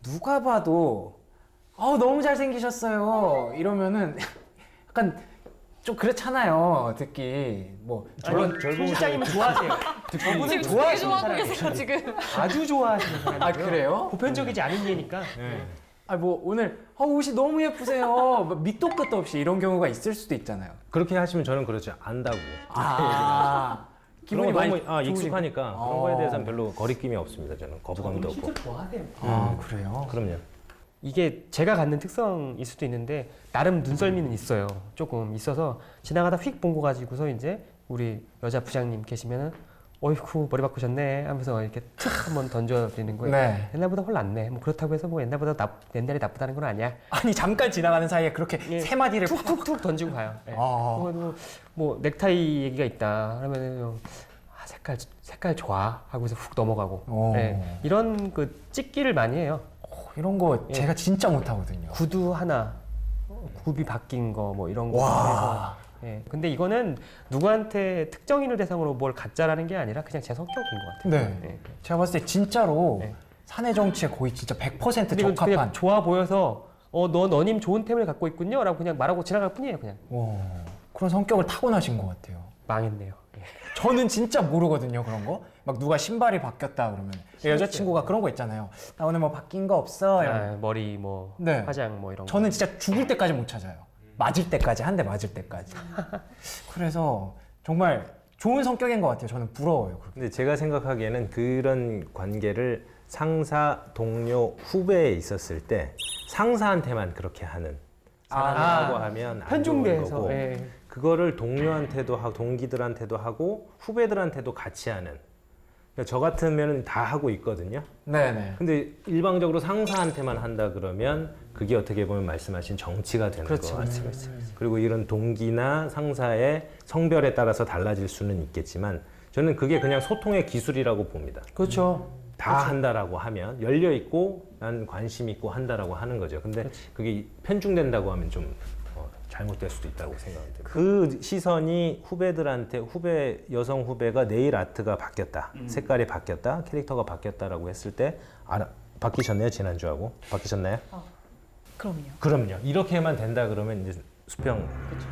누가 봐도 너무 잘생기셨어요 이러면은 약간 좀 그렇잖아요. 듣기 뭐 실장님은 좋아하세요. 지금 되게 좋아하고 계세요, 지금. 아주 좋아하시는 사람이에요. 그래요? 보편적이지 않은 예니까. 뭐 오늘 옷이 너무 예쁘세요. 밑도 끝도 없이 이런 경우가 있을 수도 있잖아요. 그렇게 하시면 저는 그렇죠. 안다고. 기분이 너무 많이 익숙하니까 그런 거에 대해서는 별로 거리낌이 없습니다. 저는 거부감도 없고. 진짜 좋아해요. 그래요? 그럼요. 이게 제가 갖는 특성일 수도 있는데 나름 눈썰미는 있어요. 조금 있어서 지나가다 휙 본 거 가지고서 이제 우리 여자 부장님 계시면은 어이쿠 머리 바꾸셨네 하면서 이렇게 툭 한번 던져드리는 거예요. 네. 옛날보다 훨 낫네. 뭐 그렇다고 해서 뭐 옛날이 나쁘다는 건 아니야. 아니 잠깐 지나가는 사이에 그렇게 세 마디를 툭툭툭 던지고 가요. 예. 뭐 넥타이 얘기가 있다 그러면은 색깔 좋아 하고서 훅 넘어가고. 예. 이런 그 찍기를 많이 해요. 이런 거 제가 진짜 못하거든요. 구두 하나 굽이 바뀐 거 뭐 이런 거 해서. 예. 근데 이거는 누구한테 특정인을 대상으로 뭘 가짜라는 게 아니라 그냥 제 성격인 것 같아요. 네. 예. 제가 봤을 때 진짜로 네. 사내 정치에 거의 진짜 100% 근데 이건 적합한. 그냥 좋아 보여서 너님 좋은 템을 갖고 있군요 라고 그냥 말하고 지나갈 뿐이에요. 그냥 그런 성격을 타고나신 것 같아요. 망했네요. 예. 저는 진짜 모르거든요, 그런 거. 막 누가 신발이 바뀌었다 그러면 여자친구가 그런 거 있잖아요. 나 오늘 뭐 바뀐 거 없어. 이러면. 머리 뭐 네. 화장 뭐 이런 거. 저는 진짜 죽을 때까지 못 찾아요. 맞을 때까지, 한 대 맞을 때까지. 그래서 정말 좋은 성격인 것 같아요. 저는 부러워요. 근데 제가 생각하기에는 그런 관계를 상사, 동료, 후배에 있었을 때 상사한테만 그렇게 하는 사람이라고 하면 안 좋은 편중돼서. 거고 예. 그거를 동료한테도 하고 동기들한테도 하고 후배들한테도 같이 하는. 그러니까 저 같으면 다 하고 있거든요. 네네. 근데 일방적으로 상사한테만 한다 그러면 그게 어떻게 보면 말씀하신 정치가 되는 것 같아요. 그리고 이런 동기나 상사의 성별에 따라서 달라질 수는 있겠지만 저는 그게 그냥 소통의 기술이라고 봅니다. 그렇죠. 다 한다라고 하면 열려 있고 난 관심 있고 한다라고 하는 거죠. 근데 그게 편중된다고 하면 좀 잘못될 수도 있다고 생각합니다. 그 시선이 후배들한테 여성 후배가 네일 아트가 바뀌었다, 색깔이 바뀌었다, 캐릭터가 바뀌었다라고 했을 때 바뀌셨네요, 지난주하고. 바뀌셨나요? 그럼요. 그럼요. 이렇게만 된다 그러면 이제 수평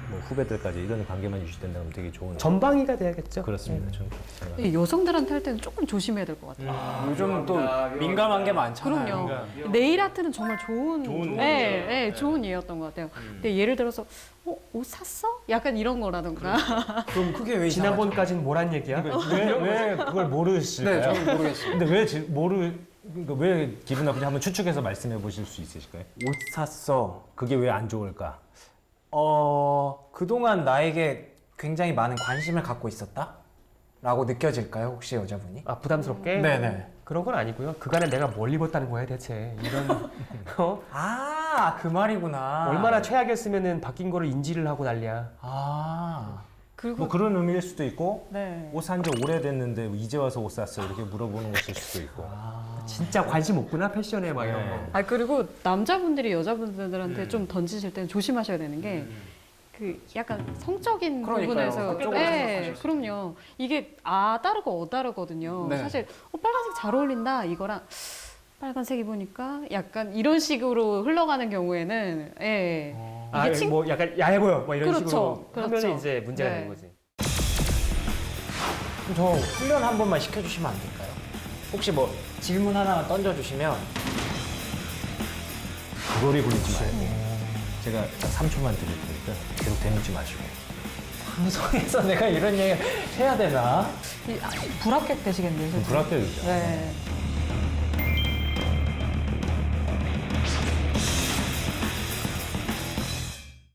뭐 후배들까지 이런 관계만 유지된다 그러면 되게 좋은. 전방위가 돼야겠죠. 그렇습니다. 저는 그렇게 생각합니다. 이 여성들한테 할 때는 조금 조심해야 될 것 같아요. 요즘 또 민감한 게 많잖아요. 그럼요. 네일 아트는 정말 좋은 좋은 예였던 것 같아요. 근데 예를 들어서 옷 샀어? 약간 이런 거라던가. 그럼 그게 왜 지난번까지는 뭐란 얘기야? 왜 그걸 모르실까요? 네, 저는 모르겠어요. 근데 그러니까 왜 기분 나쁜지 한번 추측해서 말씀해 보실 수 있으실까요? 옷 샀어. 그게 왜 안 좋을까? 그동안 나에게 굉장히 많은 관심을 갖고 있었다? 라고 느껴질까요, 혹시 여자분이? 아 부담스럽게? 네네. 그런 건 아니고요. 그간에 내가 뭘 입었다는 거야 대체. 이런 그 말이구나. 얼마나 최악이었으면은 바뀐 거를 인지를 하고 난리야. 그리고 뭐 그런 의미일 수도 있고 네. 옷 산 지 오래됐는데 이제 와서 옷 샀어 이렇게 물어보는 것일 수도 있고. 진짜 관심 없구나 패션에 막 이런 거. 그리고 남자분들이 여자분들한테 좀 던지실 때는 조심하셔야 되는 게 그 약간 성적인 그러니까요. 부분에서 그쪽으로 생각하실 수 그럼요. 이게 다르고 다르거든요. 네. 사실 빨간색 잘 어울린다 이거랑 빨간색 입으니까 약간 이런 식으로 흘러가는 경우에는 이게 뭐 약간 야해 보여. 뭐 이런 그렇죠. 식으로 그렇죠. 하면 이제 문제가 네. 되는 거지. 그럼 저 훈련 한 번만 시켜주시면 안 될까요? 혹시 뭐 질문 하나만 던져주시면 그거리 굴리지 말고. 제가 딱 3초만 드릴 테니까 계속 대묻지 마시고. 방송에서 내가 이런 얘기 해야 되나? 불합격 되시겠네요. 불합격이죠. 네.